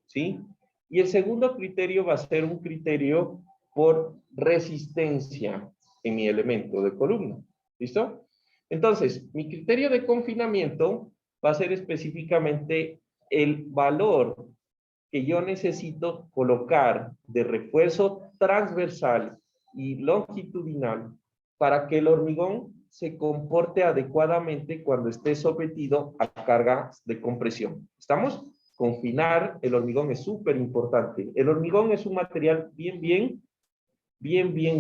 ¿sí? Y el segundo criterio va a ser un criterio por resistencia en mi elemento de columna. ¿Listo? Entonces, mi criterio de confinamiento va a ser específicamente el valor que yo necesito colocar de refuerzo transversal y longitudinal para que el hormigón se comporte adecuadamente cuando esté sometido a cargas de compresión. ¿Estamos? Confinar el hormigón es súper importante. El hormigón es un material bien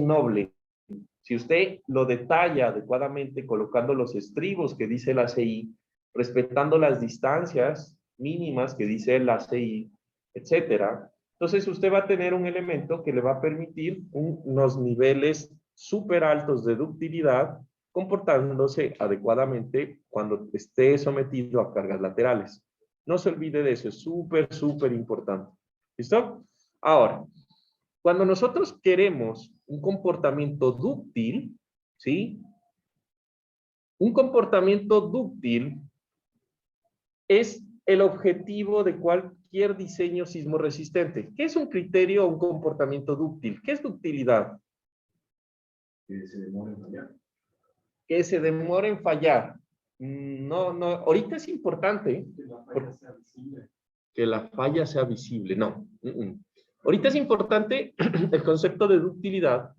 noble. Si usted lo detalla adecuadamente colocando los estribos que dice la CI, respetando las distancias mínimas que dice la CI, etcétera, entonces usted va a tener un elemento que le va a permitir unos niveles súper altos de ductilidad comportándose adecuadamente cuando esté sometido a cargas laterales. No se olvide de eso, es súper importante. ¿Listo? Ahora, cuando nosotros queremos un comportamiento dúctil, ¿sí? Un comportamiento dúctil es el objetivo de cualquier diseño sismorresistente. ¿Qué es un criterio o un comportamiento dúctil? ¿Qué es ductilidad? Que se demora en fallar. Que se demora en fallar. No, no, ahorita es importante Que la falla sea visible. que la falla sea visible. No. Ahorita es importante el concepto de ductilidad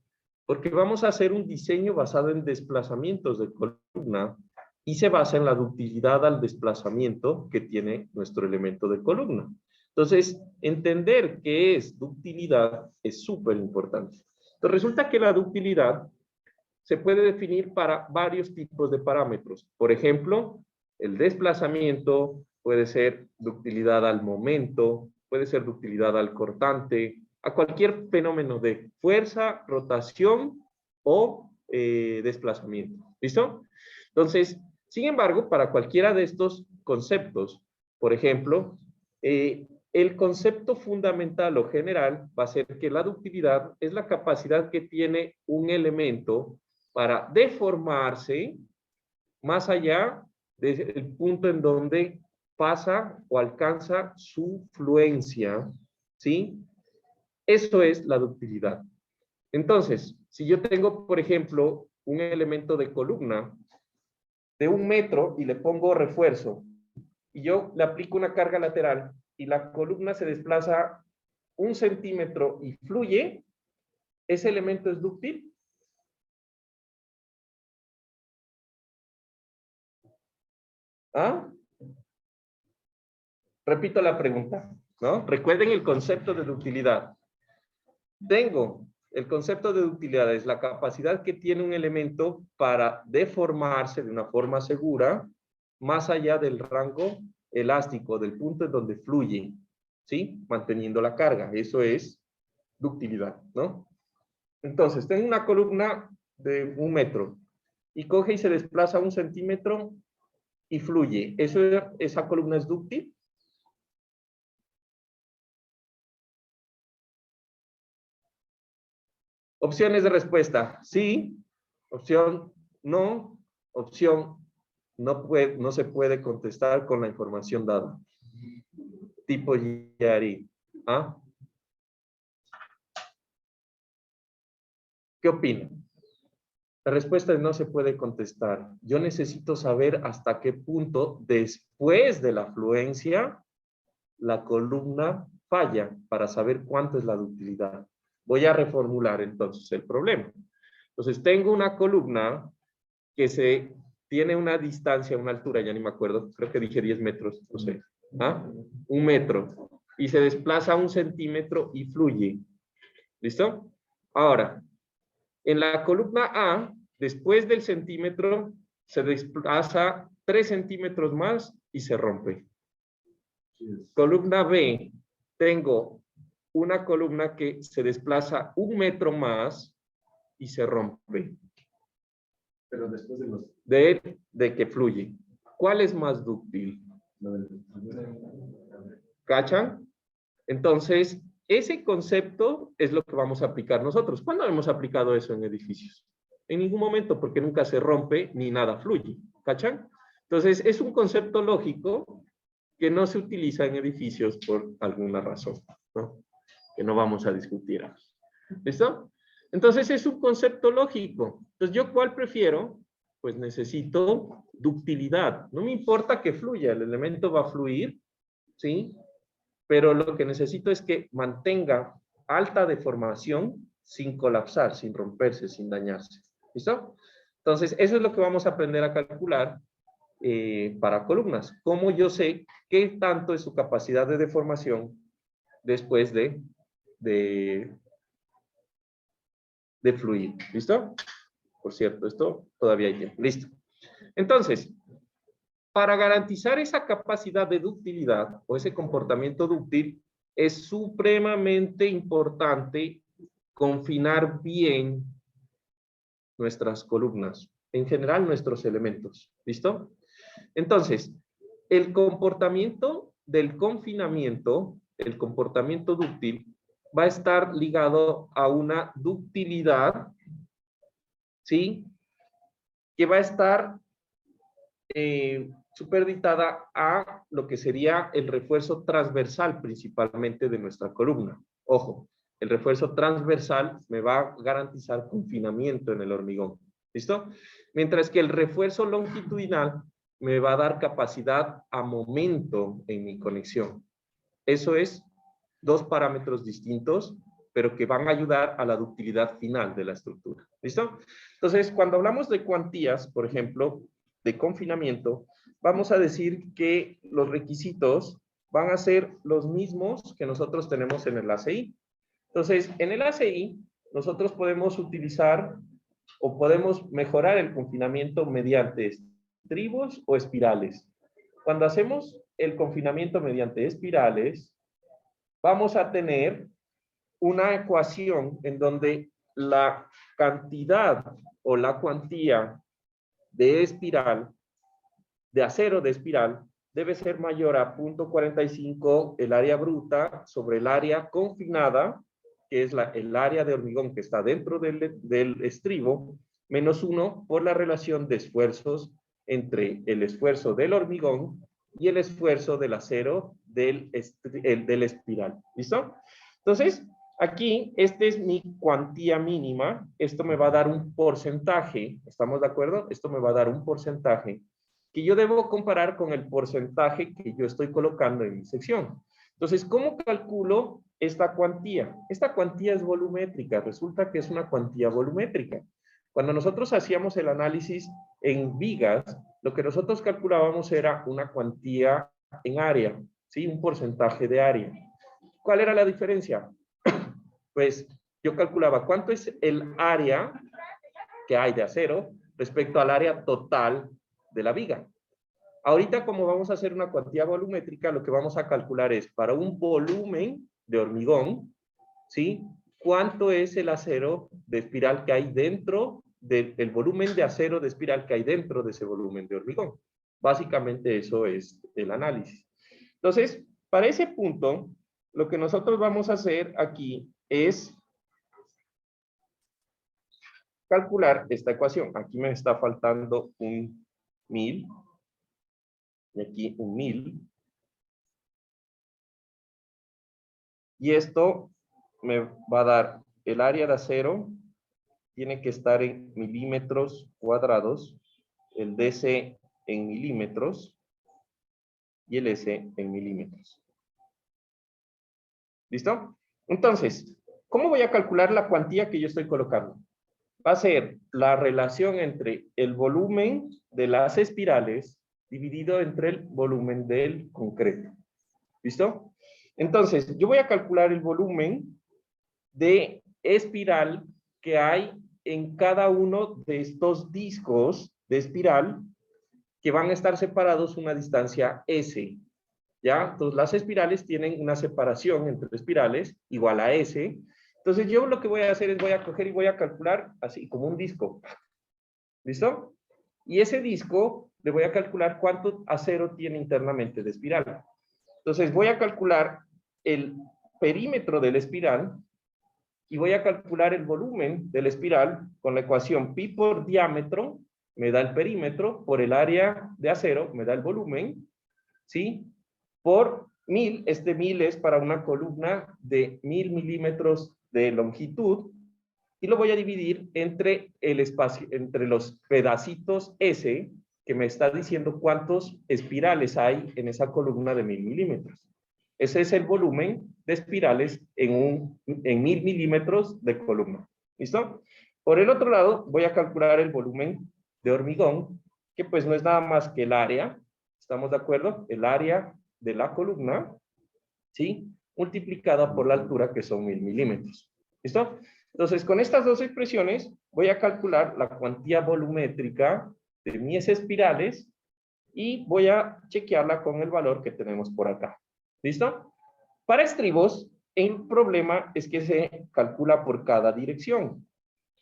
porque vamos a hacer un diseño basado en desplazamientos de columna y se basa en la ductilidad al desplazamiento que tiene nuestro elemento de columna. Entonces, entender qué es ductilidad es súper importante. Entonces, resulta que la ductilidad se puede definir para varios tipos de parámetros. Por ejemplo, el desplazamiento puede ser ductilidad al momento, puede ser ductilidad al cortante, a cualquier fenómeno de fuerza, rotación o desplazamiento. ¿Listo? Entonces, sin embargo, para cualquiera de estos conceptos, por ejemplo, el concepto fundamental o general va a ser que la ductilidad es la capacidad que tiene un elemento para deformarse más allá del punto en donde pasa o alcanza su fluencia, ¿sí? Eso es la ductilidad. Entonces, si yo tengo, por ejemplo, un elemento de columna de 1 metro y le pongo refuerzo, y yo le aplico una carga lateral y la columna se desplaza 1 centímetro y fluye, ¿ese elemento es dúctil? ¿Ah? Repito la pregunta, ¿no? Recuerden el concepto de ductilidad. Tengo el concepto de ductilidad, es la capacidad que tiene un elemento para deformarse de una forma segura más allá del rango elástico, del punto en donde fluye, ¿sí? Manteniendo la carga. Eso es ductilidad, ¿no? Entonces, tengo una columna de 1 metro y coge y se desplaza 1 centímetro y fluye. ¿Esa columna es dúctil? Opciones de respuesta. Sí. Opción no. Opción no se puede contestar con la información dada. Tipo Yari. ¿Ah? ¿Qué opinan? La respuesta es no se puede contestar. Yo necesito saber hasta qué punto después de la fluencia la columna falla para saber cuánto es la ductilidad. Voy a reformular entonces el problema. Entonces tengo una columna que tiene una distancia, una altura, ya ni me acuerdo, creo que dije 10 metros, no sé, ¿ah? 1 metro, y se desplaza 1 centímetro y fluye. ¿Listo? Ahora, en la columna A, después del centímetro, se desplaza 3 centímetros más y se rompe. Columna B, tengo una columna que se desplaza 1 metro más y se rompe. Pero después de los... De que fluye. ¿Cuál es más dúctil? ¿Cachan? Entonces, ese concepto es lo que vamos a aplicar nosotros. ¿Cuándo hemos aplicado eso en edificios? En ningún momento, porque nunca se rompe ni nada fluye. ¿Cachan? Entonces, es un concepto lógico que no se utiliza en edificios por alguna razón, ¿no? Que no vamos a discutir. ¿Listo? Entonces, es un concepto lógico. Entonces, ¿yo cuál prefiero? Pues necesito ductilidad. No me importa que fluya, el elemento va a fluir, ¿sí? Pero lo que necesito es que mantenga alta deformación sin colapsar, sin romperse, sin dañarse. ¿Listo? Entonces, eso es lo que vamos a aprender a calcular para columnas. ¿Cómo yo sé qué tanto es su capacidad de deformación después de fluir? ¿Listo? Por cierto, esto todavía hay tiempo. Listo. Entonces, para garantizar esa capacidad de ductilidad o ese comportamiento dúctil, es supremamente importante confinar bien nuestras columnas, en general nuestros elementos. ¿Listo? Entonces, el comportamiento del confinamiento, el comportamiento dúctil, va a estar ligado a una ductilidad, ¿sí? Que va a estar supeditada a lo que sería el refuerzo transversal principalmente de nuestra columna. Ojo, el refuerzo transversal me va a garantizar confinamiento en el hormigón. ¿Listo? Mientras que el refuerzo longitudinal me va a dar capacidad a momento en mi conexión. Eso es dos parámetros distintos, pero que van a ayudar a la ductilidad final de la estructura. ¿Listo? Entonces, cuando hablamos de cuantías, por ejemplo, de confinamiento, vamos a decir que los requisitos van a ser los mismos que nosotros tenemos en el ACI. Entonces, en el ACI, nosotros podemos utilizar o podemos mejorar el confinamiento mediante estribos o espirales. Cuando hacemos el confinamiento mediante espirales, vamos a tener una ecuación en donde la cantidad o la cuantía de espiral, de acero de espiral, debe ser mayor a 0.45 el área bruta sobre el área confinada, que es el área de hormigón que está dentro del estribo, menos 1 por la relación de esfuerzos entre el esfuerzo del hormigón y el esfuerzo del acero del espiral. ¿Listo? Entonces, aquí, esta es mi cuantía mínima. Esto me va a dar un porcentaje. ¿Estamos de acuerdo? Esto me va a dar un porcentaje que yo debo comparar con el porcentaje que yo estoy colocando en mi sección. Entonces, ¿cómo calculo esta cuantía? Esta cuantía es volumétrica. Resulta que es una cuantía volumétrica. Cuando nosotros hacíamos el análisis en vigas, lo que nosotros calculábamos era una cuantía en área, ¿sí? Un porcentaje de área. ¿Cuál era la diferencia? Pues yo calculaba cuánto es el área que hay de acero respecto al área total de la viga. Ahorita, como vamos a hacer una cuantía volumétrica, lo que vamos a calcular es para un volumen de hormigón, ¿sí? ¿Cuánto es el acero de espiral que hay dentro del volumen de acero de espiral que hay dentro de ese volumen de hormigón? Básicamente eso es el análisis. Entonces, para ese punto, lo que nosotros vamos a hacer aquí es calcular esta ecuación. Aquí me está faltando un 1000 y aquí un 1000. Y esto me va a dar el área de acero, tiene que estar en milímetros cuadrados, el DC en milímetros y el S en milímetros. ¿Listo? Entonces, ¿cómo voy a calcular la cuantía que yo estoy colocando? Va a ser la relación entre el volumen de las espirales dividido entre el volumen del concreto. ¿Listo? Entonces, yo voy a calcular el volumen de espiral que hay en cada uno de estos discos de espiral que van a estar separados una distancia S. ¿Ya? Entonces, las espirales tienen una separación entre espirales igual a S. Entonces, yo lo que voy a hacer es voy a coger y voy a calcular así como un disco. ¿Listo? Y ese disco le voy a calcular cuánto acero tiene internamente de espiral. Entonces, voy a calcular el perímetro de la espiral y voy a calcular el volumen de la espiral con la ecuación pi por diámetro, me da el perímetro, por el área de acero, me da el volumen, ¿sí? Por 1000, este 1000 es para una columna de 1000 milímetros de longitud, y lo voy a dividir entre el espacio, entre los pedacitos S, que me está diciendo cuántos espirales hay en esa columna de 1000 milímetros. Ese es el volumen de espirales en 1000 milímetros de columna. ¿Listo? Por el otro lado, voy a calcular el volumen de hormigón, que pues no es nada más que el área, ¿estamos de acuerdo? El área de la columna, ¿sí? Multiplicada por la altura, que son 1000 milímetros. ¿Listo? Entonces, con estas dos expresiones, voy a calcular la cuantía volumétrica de mis espirales y voy a chequearla con el valor que tenemos por acá. ¿Listo? Para estribos, el problema es que se calcula por cada dirección.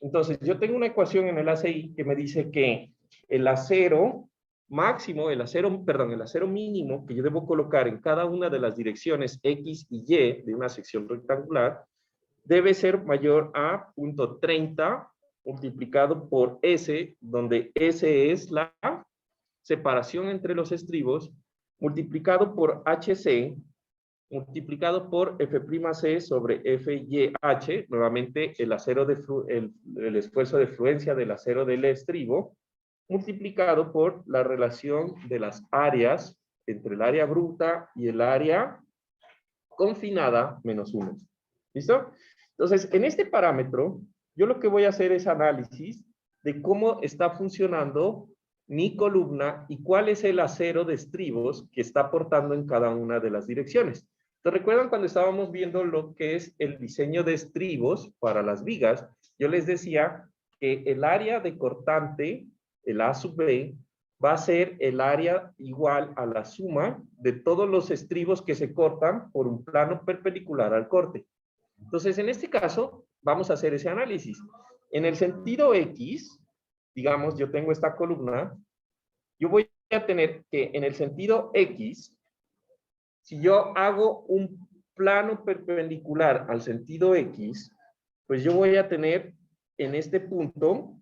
Entonces, yo tengo una ecuación en el ACI que me dice que el acero máximo, el acero mínimo que yo debo colocar en cada una de las direcciones X y Y de una sección rectangular debe ser mayor a 0.30 multiplicado por S, donde S es la separación entre los estribos, multiplicado por HC, multiplicado por F'C sobre FYH, nuevamente el esfuerzo de fluencia del acero del estribo, multiplicado por la relación de las áreas entre el área bruta y el área confinada menos 1. ¿Listo? Entonces, en este parámetro, yo lo que voy a hacer es análisis de cómo está funcionando mi columna y cuál es el acero de estribos que está aportando en cada una de las direcciones. Entonces, ¿recuerdan cuando estábamos viendo lo que es el diseño de estribos para las vigas? Yo les decía que el área de cortante, el A sub B, va a ser el área igual a la suma de todos los estribos que se cortan por un plano perpendicular al corte. Entonces, en este caso, vamos a hacer ese análisis. En el sentido X, digamos, yo tengo esta columna, yo voy a tener que en el sentido X, si yo hago un plano perpendicular al sentido X, pues yo voy a tener en este punto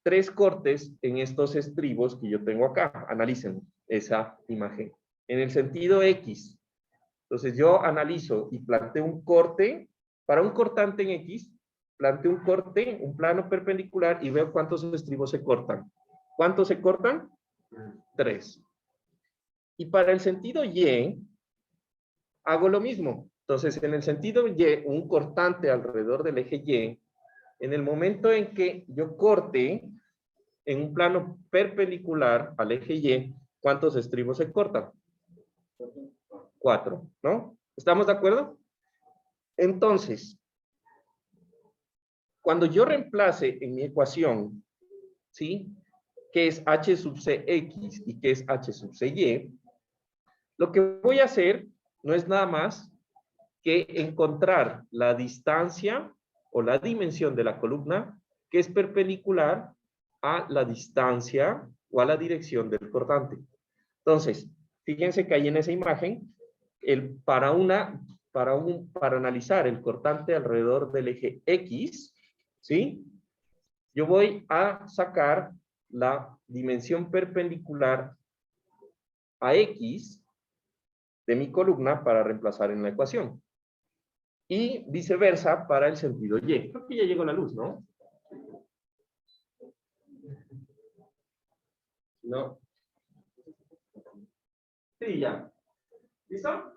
3 cortes en estos estribos que yo tengo acá. Analicen esa imagen. En el sentido X. Entonces yo analizo y planteo un corte. Para un cortante en X, planteo un corte, un plano perpendicular y veo cuántos estribos se cortan. ¿Cuántos se cortan? 3. Y para el sentido Y, hago lo mismo. Entonces, en el sentido Y, un cortante alrededor del eje Y, en el momento en que yo corte en un plano perpendicular al eje Y, ¿cuántos estribos se cortan? 4, ¿no? ¿Estamos de acuerdo? Entonces, cuando yo reemplace en mi ecuación, ¿sí? ¿Qué es h sub cx y qué es h sub cy? Lo que voy a hacer no es nada más que encontrar la distancia o la dimensión de la columna que es perpendicular a la distancia o a la dirección del cortante. Entonces, fíjense que ahí en esa imagen, para analizar el cortante alrededor del eje X, ¿sí? Yo voy a sacar la dimensión perpendicular a X de mi columna para reemplazar en la ecuación. Y viceversa para el sentido Y. Creo que ya llegó la luz, ¿no? No. Sí, ya. ¿Listo?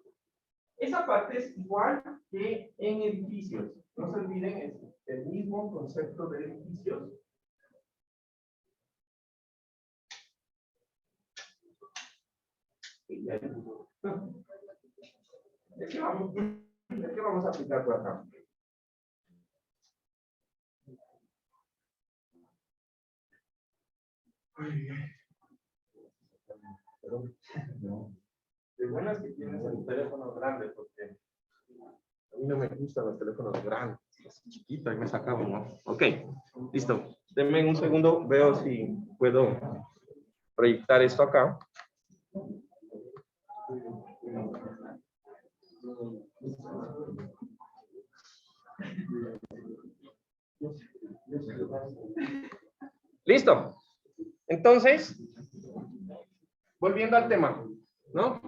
Esa parte es igual que en edificios. No se olviden, es el mismo concepto de edificios. Sí, ya. ¿Qué vamos a aplicar por acá? No. Lo bueno es que tienes el teléfono grande, porque a mí no me gustan los teléfonos grandes. Es chiquito y me saca uno. Ok, listo. Denme un segundo, veo si puedo proyectar esto acá. Listo. Entonces, volviendo al tema, ¿no?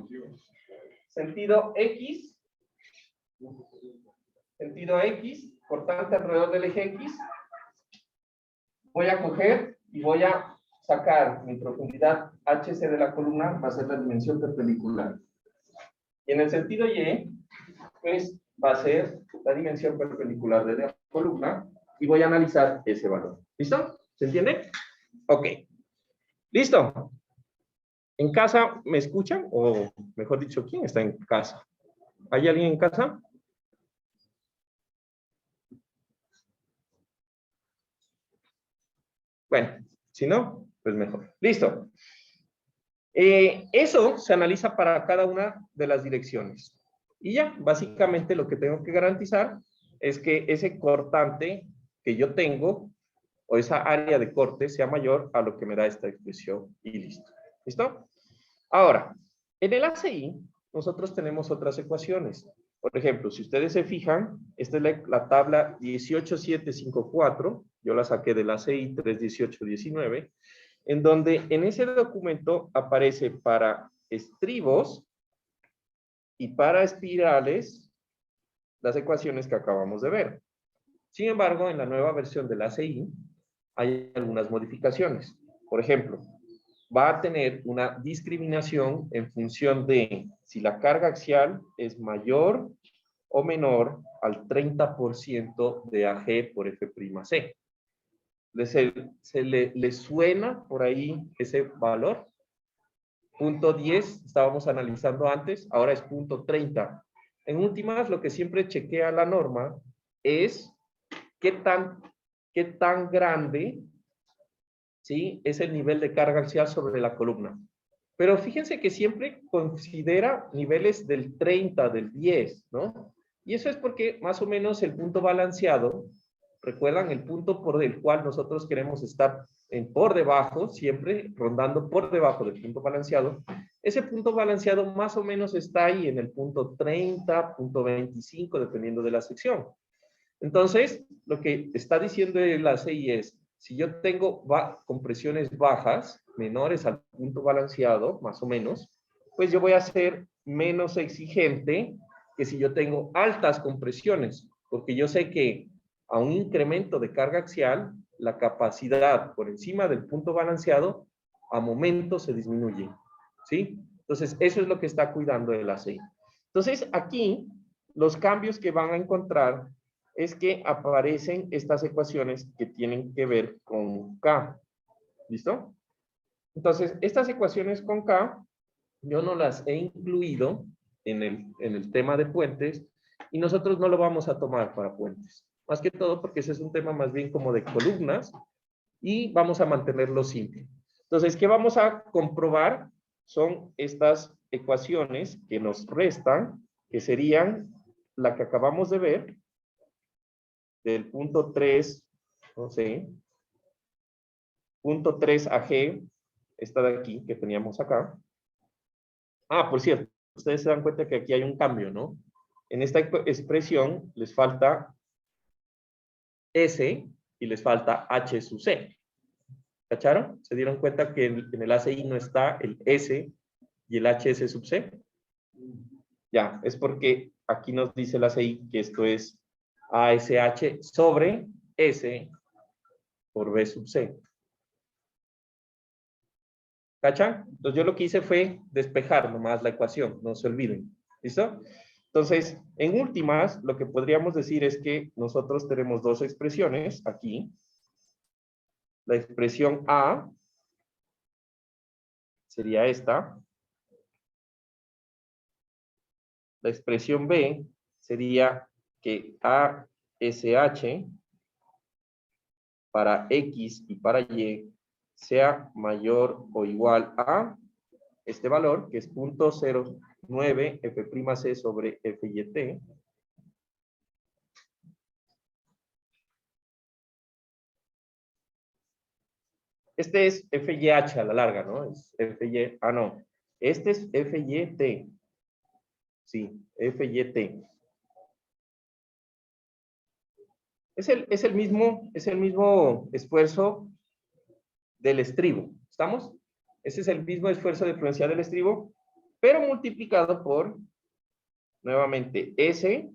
Sentido X, cortante alrededor del eje X. Voy a coger y voy a sacar mi profundidad HC de la columna, va a ser la dimensión perpendicular. Y en el sentido Y, pues va a ser la dimensión perpendicular de la columna y voy a analizar ese valor. ¿Listo? ¿Se entiende? Ok. ¿Listo? ¿En casa me escuchan? O mejor dicho, ¿quién está en casa? ¿Hay alguien en casa? Bueno, si no, pues mejor. Listo. Eso se analiza para cada una de las direcciones. Y ya, básicamente lo que tengo que garantizar es que ese cortante que yo tengo, o esa área de corte, sea mayor a lo que me da esta expresión y listo. ¿Listo? Ahora, en el ACI, nosotros tenemos otras ecuaciones. Por ejemplo, si ustedes se fijan, esta es la tabla 18754, yo la saqué de la CI 31819, en donde en ese documento aparece para estribos y para espirales las ecuaciones que acabamos de ver. Sin embargo, en la nueva versión de la CI hay algunas modificaciones. Por ejemplo, va a tener una discriminación en función de si la carga axial es mayor o menor al 30% de AG por F'C. ¿Le suena por ahí ese valor? Punto 10, estábamos analizando antes, ahora es punto 30. En últimas, lo que siempre chequea la norma es qué tan grande, ¿sí?, es el nivel de carga axial sobre la columna. Pero fíjense que siempre considera niveles del 30, del 10, ¿no? Y eso es porque más o menos el punto balanceado, recuerdan el punto por el cual nosotros queremos estar por debajo, siempre rondando por debajo del punto balanceado, ese punto balanceado más o menos está ahí en el punto 30, punto 25, dependiendo de la sección. Entonces, lo que está diciendo la CI es, si yo tengo compresiones bajas, menores al punto balanceado, más o menos, pues yo voy a ser menos exigente que si yo tengo altas compresiones, porque yo sé que a un incremento de carga axial, la capacidad por encima del punto balanceado, a momentos se disminuye, ¿sí? Entonces, eso es lo que está cuidando el ACI. Entonces, aquí, los cambios que van a encontrar es que aparecen estas ecuaciones que tienen que ver con K. ¿Listo? Entonces, estas ecuaciones con K, yo no las he incluido en el tema de puentes y nosotros no lo vamos a tomar para puentes. Más que todo porque ese es un tema más bien como de columnas y vamos a mantenerlo simple. Entonces, ¿qué vamos a comprobar? Son estas ecuaciones que nos restan, que serían la que acabamos de ver, del punto 3, no sé, punto 3 AG, esta de aquí que teníamos acá. Ah, por cierto, ustedes se dan cuenta que aquí hay un cambio, ¿no? En esta expresión les falta S y les falta H sub C. ¿Cacharon? ¿Se dieron cuenta que en el ACI no está el S y el HS sub C? Ya, es porque aquí nos dice el ACI que esto es ASH sobre S por B sub C. ¿Cachan? Entonces yo lo que hice fue despejar nomás la ecuación, no se olviden. ¿Listo? Entonces, en últimas, lo que podríamos decir es que nosotros tenemos dos expresiones aquí. La expresión A sería esta. La expresión B sería que ASH para X y para Y sea mayor o igual a este valor, que es 0.09 F'C sobre Fyt. Este es FYH a la larga, ¿no? Es FY, no. Este es FYT. Sí, FYT. Es el mismo esfuerzo del estribo. ¿Estamos? Ese es el mismo esfuerzo diferencial del estribo, pero multiplicado por, nuevamente, S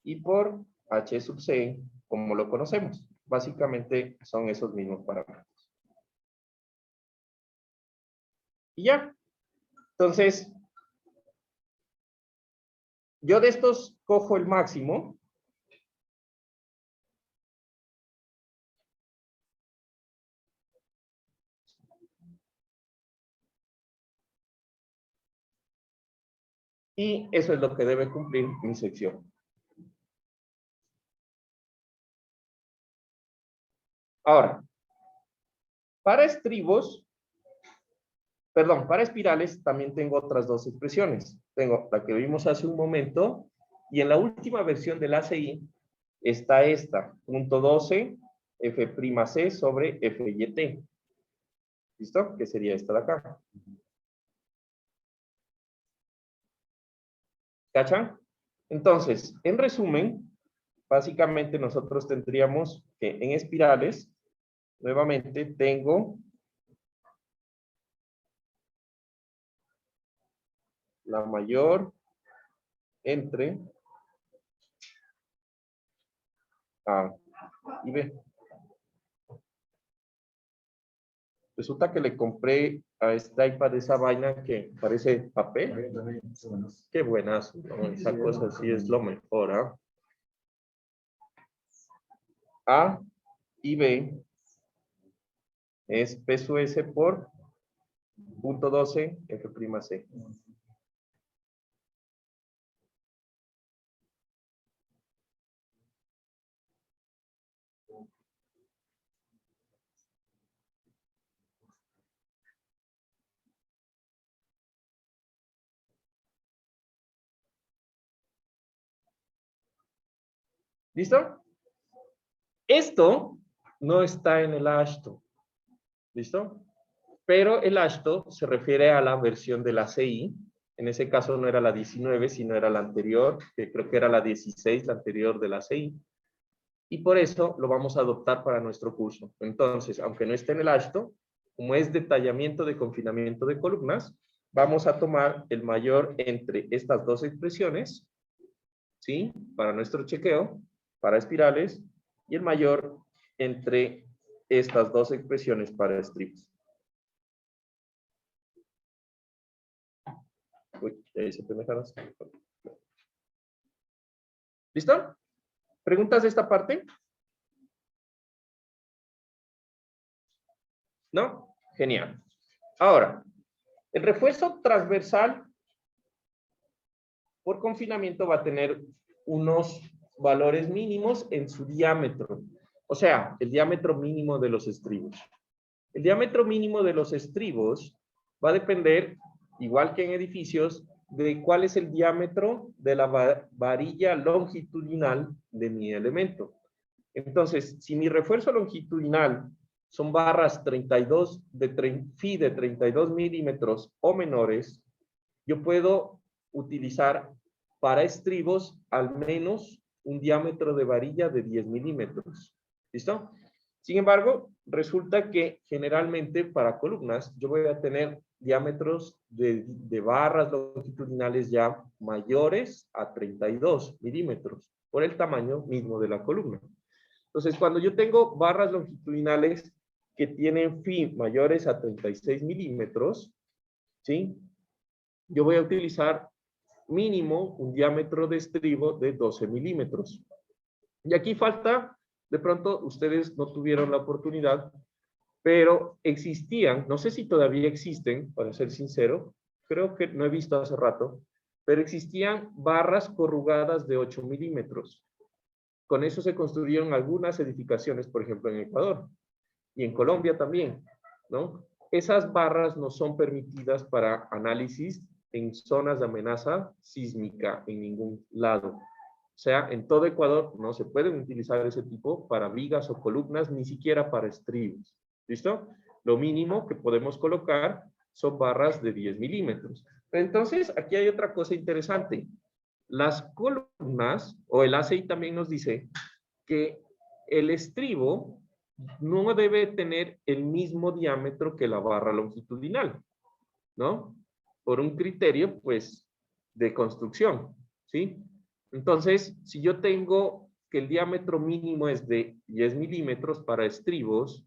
y por H sub C, como lo conocemos. Básicamente son esos mismos parámetros. Y ya. Entonces, yo de estos cojo el máximo. Y eso es lo que debe cumplir mi sección. Ahora, para estribos, perdón, para espirales también tengo otras dos expresiones. Tengo la que vimos hace un momento y en la última versión del ACI está esta, punto 12 F'C sobre Fyt. ¿Listo? Que sería esta de acá. ¿Cachan? Entonces, en resumen, básicamente nosotros tendríamos que en espirales, nuevamente tengo la mayor entre A y B. Resulta que le compré a esta iPad esa vaina que parece papel. Qué buenas, ¿no? Esa cosa sí es lo mejor, ¿ah? A y B es P sub S por punto 12 F''C. ¿Listo? Esto no está en el AASHTO. ¿Listo? Pero el AASHTO se refiere a la versión de la CI. En ese caso no era la 19, sino era la anterior, que creo que era la 16, la anterior de la CI. Y por eso lo vamos a adoptar para nuestro curso. Entonces, aunque no esté en el AASHTO, como es detallamiento de confinamiento de columnas, vamos a tomar el mayor entre estas dos expresiones, ¿sí? Para nuestro chequeo, para espirales, y el mayor entre estas dos expresiones para strips. Uy, ahí se pendejaron. ¿Listo? ¿Preguntas de esta parte? ¿No? Genial. Ahora, el refuerzo transversal por confinamiento va a tener unos valores mínimos en su diámetro. O sea, el diámetro mínimo de los estribos. El diámetro mínimo de los estribos va a depender, igual que en edificios, de cuál es el diámetro de la varilla longitudinal de mi elemento. Entonces, si mi refuerzo longitudinal son barras 32 phi de 32 milímetros o menores, yo puedo utilizar para estribos al menos un diámetro de varilla de 10 milímetros. ¿Listo? Sin embargo, resulta que generalmente para columnas yo voy a tener diámetros de barras longitudinales ya mayores a 32 milímetros por el tamaño mismo de la columna. Entonces, cuando yo tengo barras longitudinales que tienen phi mayores a 36 milímetros, ¿sí? Yo voy a utilizar mínimo un diámetro de estribo de 12 milímetros. Y aquí falta, de pronto ustedes no tuvieron la oportunidad, pero existían, no sé si todavía existen, para ser sincero, creo que no he visto hace rato, pero existían barras corrugadas de 8 milímetros. Con eso se construyeron algunas edificaciones, por ejemplo, en Ecuador y en Colombia también, ¿no? Esas barras no son permitidas para análisis en zonas de amenaza sísmica en ningún lado. O sea, en todo Ecuador no se pueden utilizar ese tipo para vigas o columnas, ni siquiera para estribos. ¿Listo? Lo mínimo que podemos colocar son barras de 10 milímetros. Entonces, aquí hay otra cosa interesante. Las columnas, o el ACI también nos dice que el estribo no debe tener el mismo diámetro que la barra longitudinal, ¿no? Por un criterio, pues, de construcción, ¿sí? Entonces, si yo tengo que el diámetro mínimo es de 10 milímetros para estribos,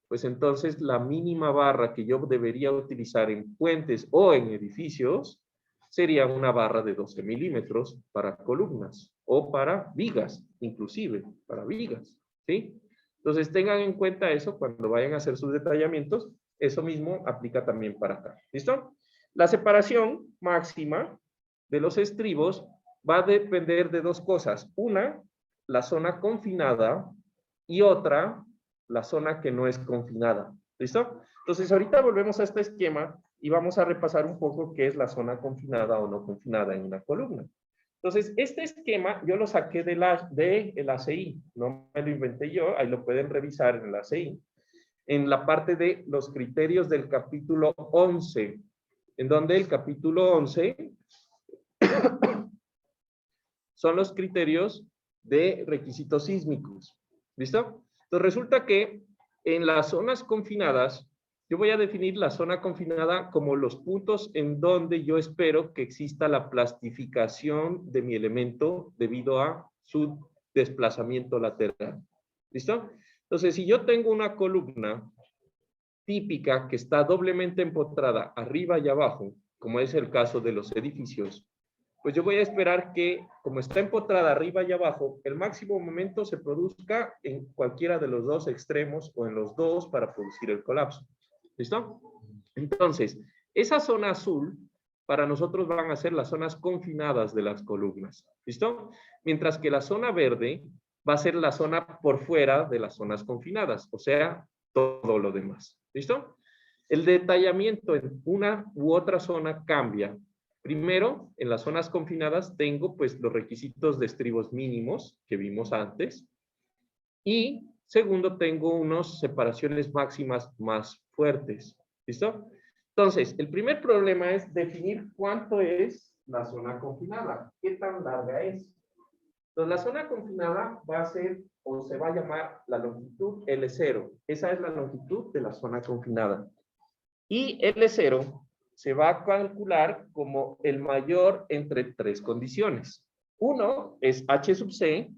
pues entonces la mínima barra que yo debería utilizar en puentes o en edificios sería una barra de 12 milímetros para columnas o para vigas, inclusive para vigas, ¿sí? Entonces tengan en cuenta eso cuando vayan a hacer sus detallamientos. Eso mismo aplica también para acá, ¿listo? La separación máxima de los estribos va a depender de dos cosas. Una, la zona confinada, y otra, la zona que no es confinada. ¿Listo? Entonces, ahorita volvemos a este esquema y vamos a repasar un poco qué es la zona confinada o no confinada en una columna. Entonces, este esquema yo lo saqué de el ACI, no me lo inventé yo, ahí lo pueden revisar en el ACI, en la parte de los criterios del capítulo 11, en donde el capítulo 11 son los criterios de requisitos sísmicos. ¿Listo? Entonces resulta que en las zonas confinadas, yo voy a definir la zona confinada como los puntos en donde yo espero que exista la plastificación de mi elemento debido a su desplazamiento lateral. ¿Listo? Entonces, si yo tengo una columna típica que está doblemente empotrada arriba y abajo, como es el caso de los edificios, pues yo voy a esperar que, como está empotrada arriba y abajo, el máximo momento se produzca en cualquiera de los dos extremos o en los dos para producir el colapso. ¿Listo? Entonces, esa zona azul para nosotros van a ser las zonas confinadas de las columnas. ¿Listo? Mientras que la zona verde va a ser la zona por fuera de las zonas confinadas, o sea, todo lo demás. ¿Listo? El detallamiento en una u otra zona cambia. Primero, en las zonas confinadas tengo pues los requisitos de estribos mínimos que vimos antes. Y segundo, tengo unas separaciones máximas más fuertes. ¿Listo? Entonces, el primer problema es definir cuánto es la zona confinada. ¿Qué tan larga es? Entonces, la zona confinada va a ser, o se va a llamar la longitud L0. Esa es la longitud de la zona confinada. Y L0 se va a calcular como el mayor entre tres condiciones. Uno es H sub C,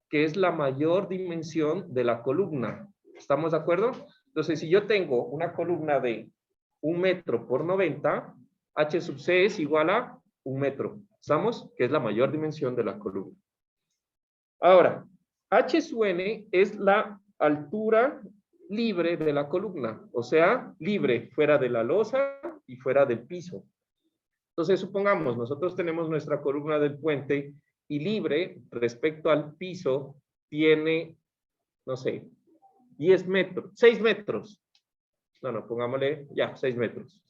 que es la mayor dimensión de la columna. ¿Estamos de acuerdo? Entonces, si yo tengo una columna de 1 metro por 90, H sub C es igual a 1 metro. ¿Estamos? Que es la mayor dimensión de la columna. Ahora, H sub N es la altura libre de la columna, o sea, libre fuera de la losa y fuera del piso. Entonces, supongamos, nosotros tenemos nuestra columna del puente y libre respecto al piso tiene, no sé, 10 metros, 6 metros. No, pongámosle ya, 6 metros.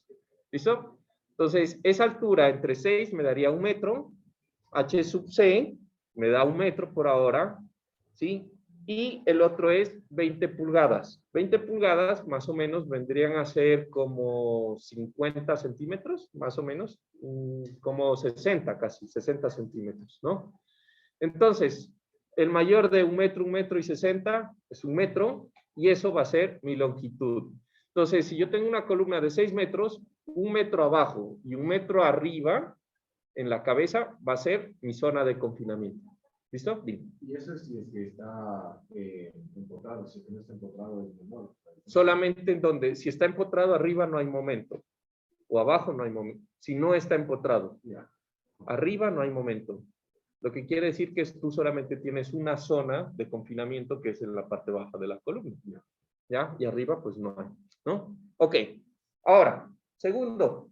¿Listo? Entonces, esa altura entre 6 me daría 1 metro, H sub C me da 1 metro por ahora, ¿sí? Y el otro es 20 pulgadas. 20 pulgadas más o menos vendrían a ser como 50 centímetros, más o menos, como 60 casi, 60 centímetros, ¿no? Entonces, el mayor de 1 metro y 60 es 1 metro y eso va a ser mi longitud. Entonces, si yo tengo una columna de 6 metros, 1 metro abajo y 1 metro arriba en la cabeza va a ser mi zona de confinamiento. ¿Listo? Bien. Y eso es si es que está empotrado, si no está empotrado en el modo. Solamente en donde, si está empotrado arriba no hay momento, o abajo no hay momento. Si no está empotrado, arriba no hay momento. Lo que quiere decir que tú solamente tienes una zona de confinamiento que es en la parte baja de la columna. ¿Ya? Y arriba pues no hay, ¿no? Ok. Ahora, segundo,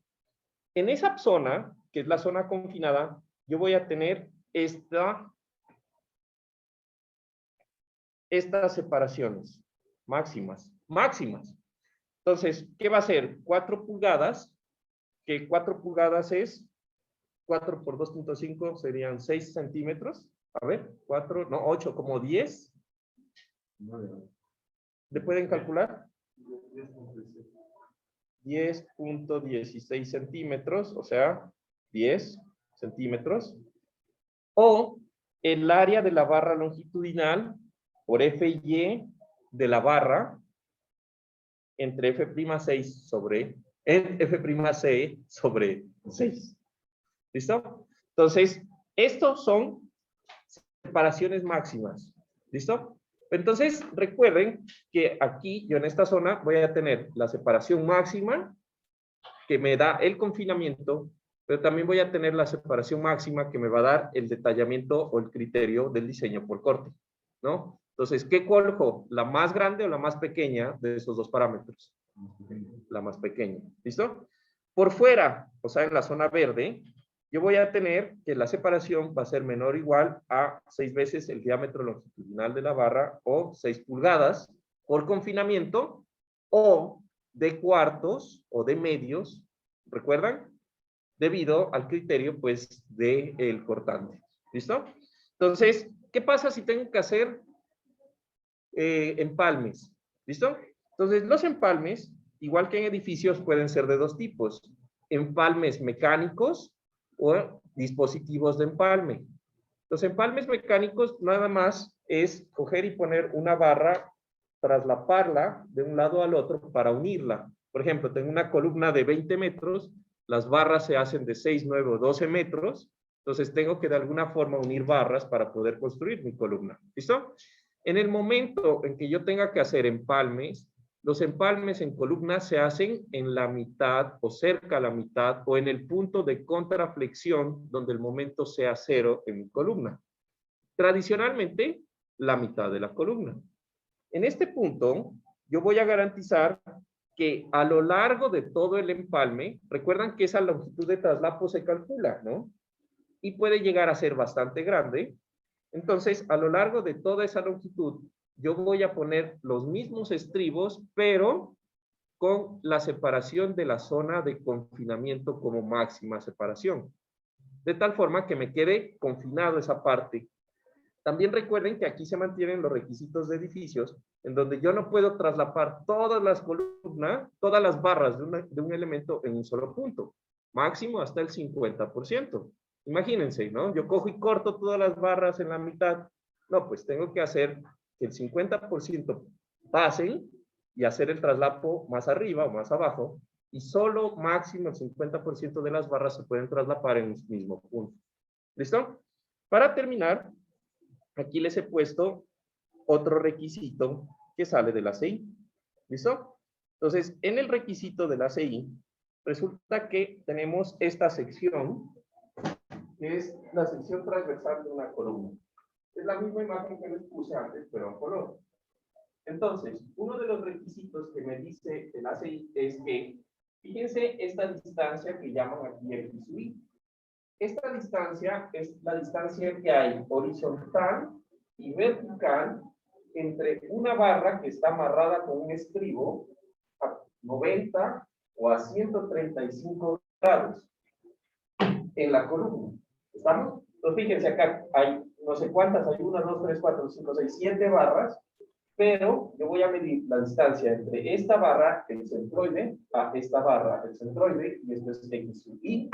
en esa zona, que es la zona confinada, yo voy a tener estas separaciones máximas. Entonces, ¿qué va a ser? 4 pulgadas, que 4 pulgadas es 4 por 2.5 serían 6 centímetros. A ver, 4, no, 8, como 10. ¿Le pueden calcular? 10.16 centímetros, o sea, 10 centímetros. O el área de la barra longitudinal por Fy de la barra entre F'C sobre 6. ¿Listo? Entonces, estos son separaciones máximas. ¿Listo? Entonces, recuerden que aquí, yo en esta zona, voy a tener la separación máxima que me da el confinamiento, pero también voy a tener la separación máxima que me va a dar el detallamiento o el criterio del diseño por corte, ¿no? Entonces, ¿qué cojo? ¿La más grande o la más pequeña de esos dos parámetros? La más pequeña. ¿Listo? Por fuera, o sea, en la zona verde, yo voy a tener que la separación va a ser menor o igual a 6 veces el diámetro longitudinal de la barra o 6 pulgadas por confinamiento o de cuartos o de medios, ¿recuerdan? Debido al criterio, pues, del cortante. ¿Listo? Entonces, ¿qué pasa si tengo que hacer empalmes? ¿Listo? Entonces, los empalmes, igual que en edificios, pueden ser de dos tipos. Empalmes mecánicos o dispositivos de empalme. Los empalmes mecánicos nada más es coger y poner una barra, traslaparla de un lado al otro para unirla. Por ejemplo, tengo una columna de 20 metros, las barras se hacen de 6, 9 o 12 metros, entonces tengo que de alguna forma unir barras para poder construir mi columna. ¿Listo? En el momento en que yo tenga que hacer empalmes, los empalmes en columna se hacen en la mitad o cerca a la mitad o en el punto de contraflexión donde el momento sea cero en mi columna. Tradicionalmente, la mitad de la columna. En este punto, yo voy a garantizar que a lo largo de todo el empalme, recuerdan que esa longitud de traslapo se calcula, ¿no? Y puede llegar a ser bastante grande. Entonces, a lo largo de toda esa longitud, yo voy a poner los mismos estribos, pero con la separación de la zona de confinamiento como máxima separación. De tal forma que me quede confinado esa parte. También recuerden que aquí se mantienen los requisitos de edificios, en donde yo no puedo traslapar todas las columnas, todas las barras de un elemento en un solo punto. Máximo hasta el 50%. Imagínense, ¿no? Yo cojo y corto todas las barras en la mitad. No, pues tengo que hacer que el 50% pasen y hacer el traslapo más arriba o más abajo, y solo máximo el 50% de las barras se pueden traslapar en un mismo punto. ¿Listo? Para terminar, aquí les he puesto otro requisito que sale de la CI. ¿Listo? Entonces, en el requisito de la CI, resulta que tenemos esta sección, que es la sección transversal de una columna. Es la misma imagen que les puse antes, pero en color. Entonces, uno de los requisitos que me dice el ACI es que, fíjense esta distancia que llaman aquí el XY. Esta distancia es la distancia que hay horizontal y vertical entre una barra que está amarrada con un estribo a 90 o a 135 grados en la columna. ¿Estamos? Entonces, fíjense acá, hay no sé cuántas, hay 1, 2, 3, 4, 5, 6, 7 barras, pero yo voy a medir la distancia entre esta barra, el centroide, a esta barra, el centroide, y esto es X sub Y.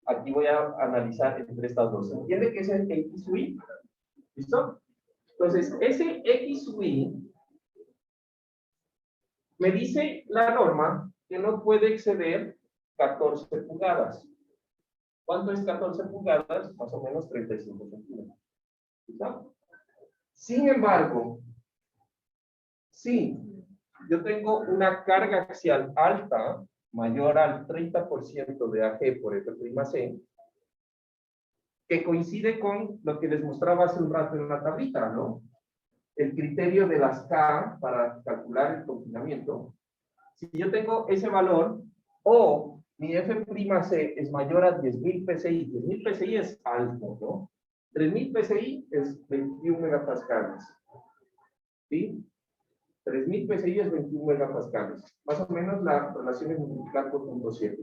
Aquí voy a analizar entre estas dos. ¿Se entiende qué es el X sub Y? ¿Listo? Entonces, ese X sub Y me dice la norma que no puede exceder 14 pulgadas. ¿Cuánto es 14 pulgadas? Más o menos 35 centímetros. ¿Listo? Sin embargo, si yo tengo una carga axial alta, mayor al 30% de AG por F'(C), que coincide con lo que les mostraba hace un rato en la tablita, ¿no? El criterio de las K para calcular el confinamiento. Si yo tengo ese valor, o mi F'(C) es mayor a 10.000 PSI, 10.000 PSI es alto, ¿no? 3.000 PSI es 21 megapascales, ¿sí? 3.000 PSI es 21 megapascales. Más o menos la relación es multiplicar por 0.7.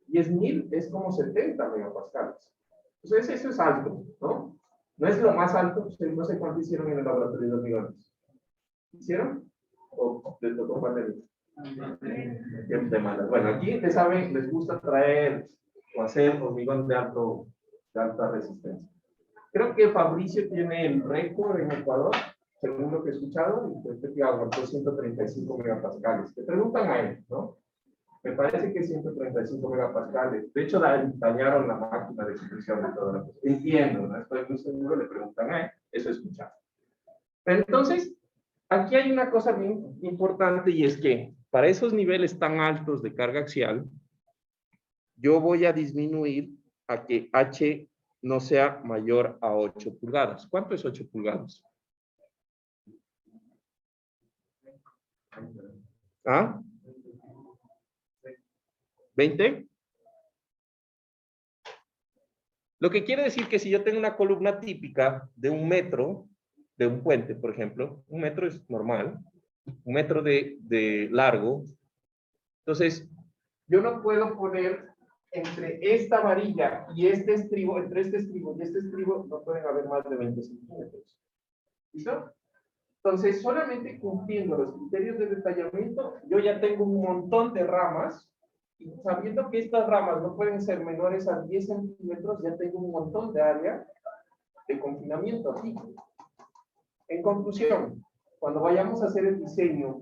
10.000 es como 70 megapascales. Entonces eso es alto, ¿no? No es lo más alto, ustedes no sé cuánto hicieron en el laboratorio de hormigones. ¿Hicieron? ¿O les tocó pandemia? Bueno, aquí les saben, les gusta traer o hacer hormigón de alta resistencia. Creo que Fabricio tiene el récord en Ecuador, según lo que he escuchado, y pues que aguantó 135 megapascales. Te preguntan a él, ¿no? Me parece que 135 megapascales. De hecho, dañaron la máquina de expresión de toda la cosa. Entiendo, ¿no? Estoy muy seguro, le preguntan a él, eso he escuchado. Pero entonces, aquí hay una cosa bien importante, y es que para esos niveles tan altos de carga axial, yo voy a disminuir a que H no sea mayor a 8 pulgadas. ¿Cuánto es 8 pulgadas? ¿Ah? ¿20? Lo que quiere decir que si yo tengo una columna típica de 1 metro, de un puente, por ejemplo, 1 metro es normal, 1 metro de largo, entonces yo no puedo poner entre esta varilla y este estribo, entre este estribo y este estribo, no pueden haber más de 20 centímetros. ¿Listo? Entonces, solamente cumpliendo los criterios de detallamiento, yo ya tengo un montón de ramas, y sabiendo que estas ramas no pueden ser menores a 10 centímetros, ya tengo un montón de área de confinamiento. Así. En conclusión, cuando vayamos a hacer el diseño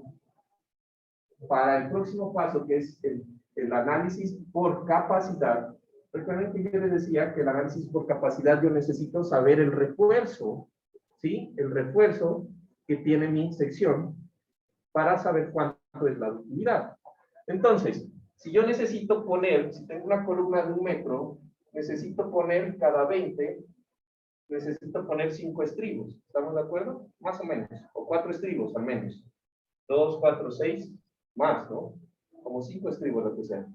para el próximo paso, que es el análisis por capacidad, recuerden que yo les decía que el análisis por capacidad yo necesito saber el refuerzo, ¿sí? El refuerzo que tiene mi sección para saber cuánto es la ductilidad. Entonces, si yo necesito poner, si tengo una columna de 1 metro, necesito poner cada 20, necesito poner 5 estribos. ¿Estamos de acuerdo? Más o menos. O 4 estribos al menos. 2, 4, 6, más, ¿no? Como 5 estribos, lo que sea.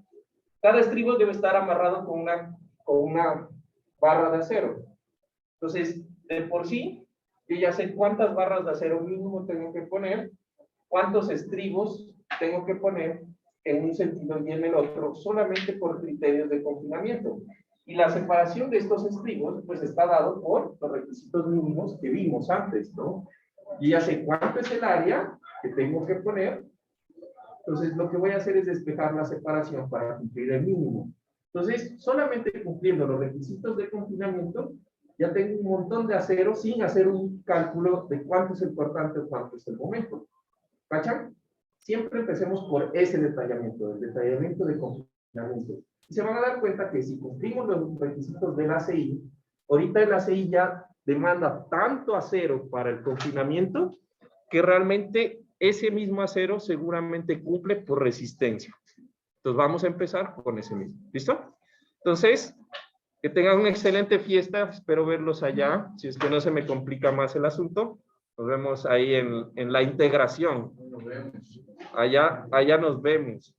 Cada estribo debe estar amarrado con una barra de acero. Entonces, de por sí, yo ya sé cuántas barras de acero mínimo tengo que poner, cuántos estribos tengo que poner en un sentido y en el otro, solamente por criterios de confinamiento. Y la separación de estos estribos, pues está dado por los requisitos mínimos que vimos antes, ¿no? Y ya sé cuánto es el área que tengo que poner. Entonces, lo que voy a hacer es despejar la separación para cumplir el mínimo. Entonces, solamente cumpliendo los requisitos de confinamiento, ya tengo un montón de acero sin hacer un cálculo de cuánto es el cortante o cuánto es el momento. ¿Cachan? Siempre empecemos por ese detallamiento, el detallamiento de confinamiento. Y se van a dar cuenta que si cumplimos los requisitos del ACI, ahorita el ACI ya demanda tanto acero para el confinamiento que realmente ese mismo acero seguramente cumple por resistencia. Entonces vamos a empezar con ese mismo. ¿Listo? Entonces, que tengan una excelente fiesta. Espero verlos allá. Si es que no se me complica más el asunto. Nos vemos ahí en la integración. Allá nos vemos.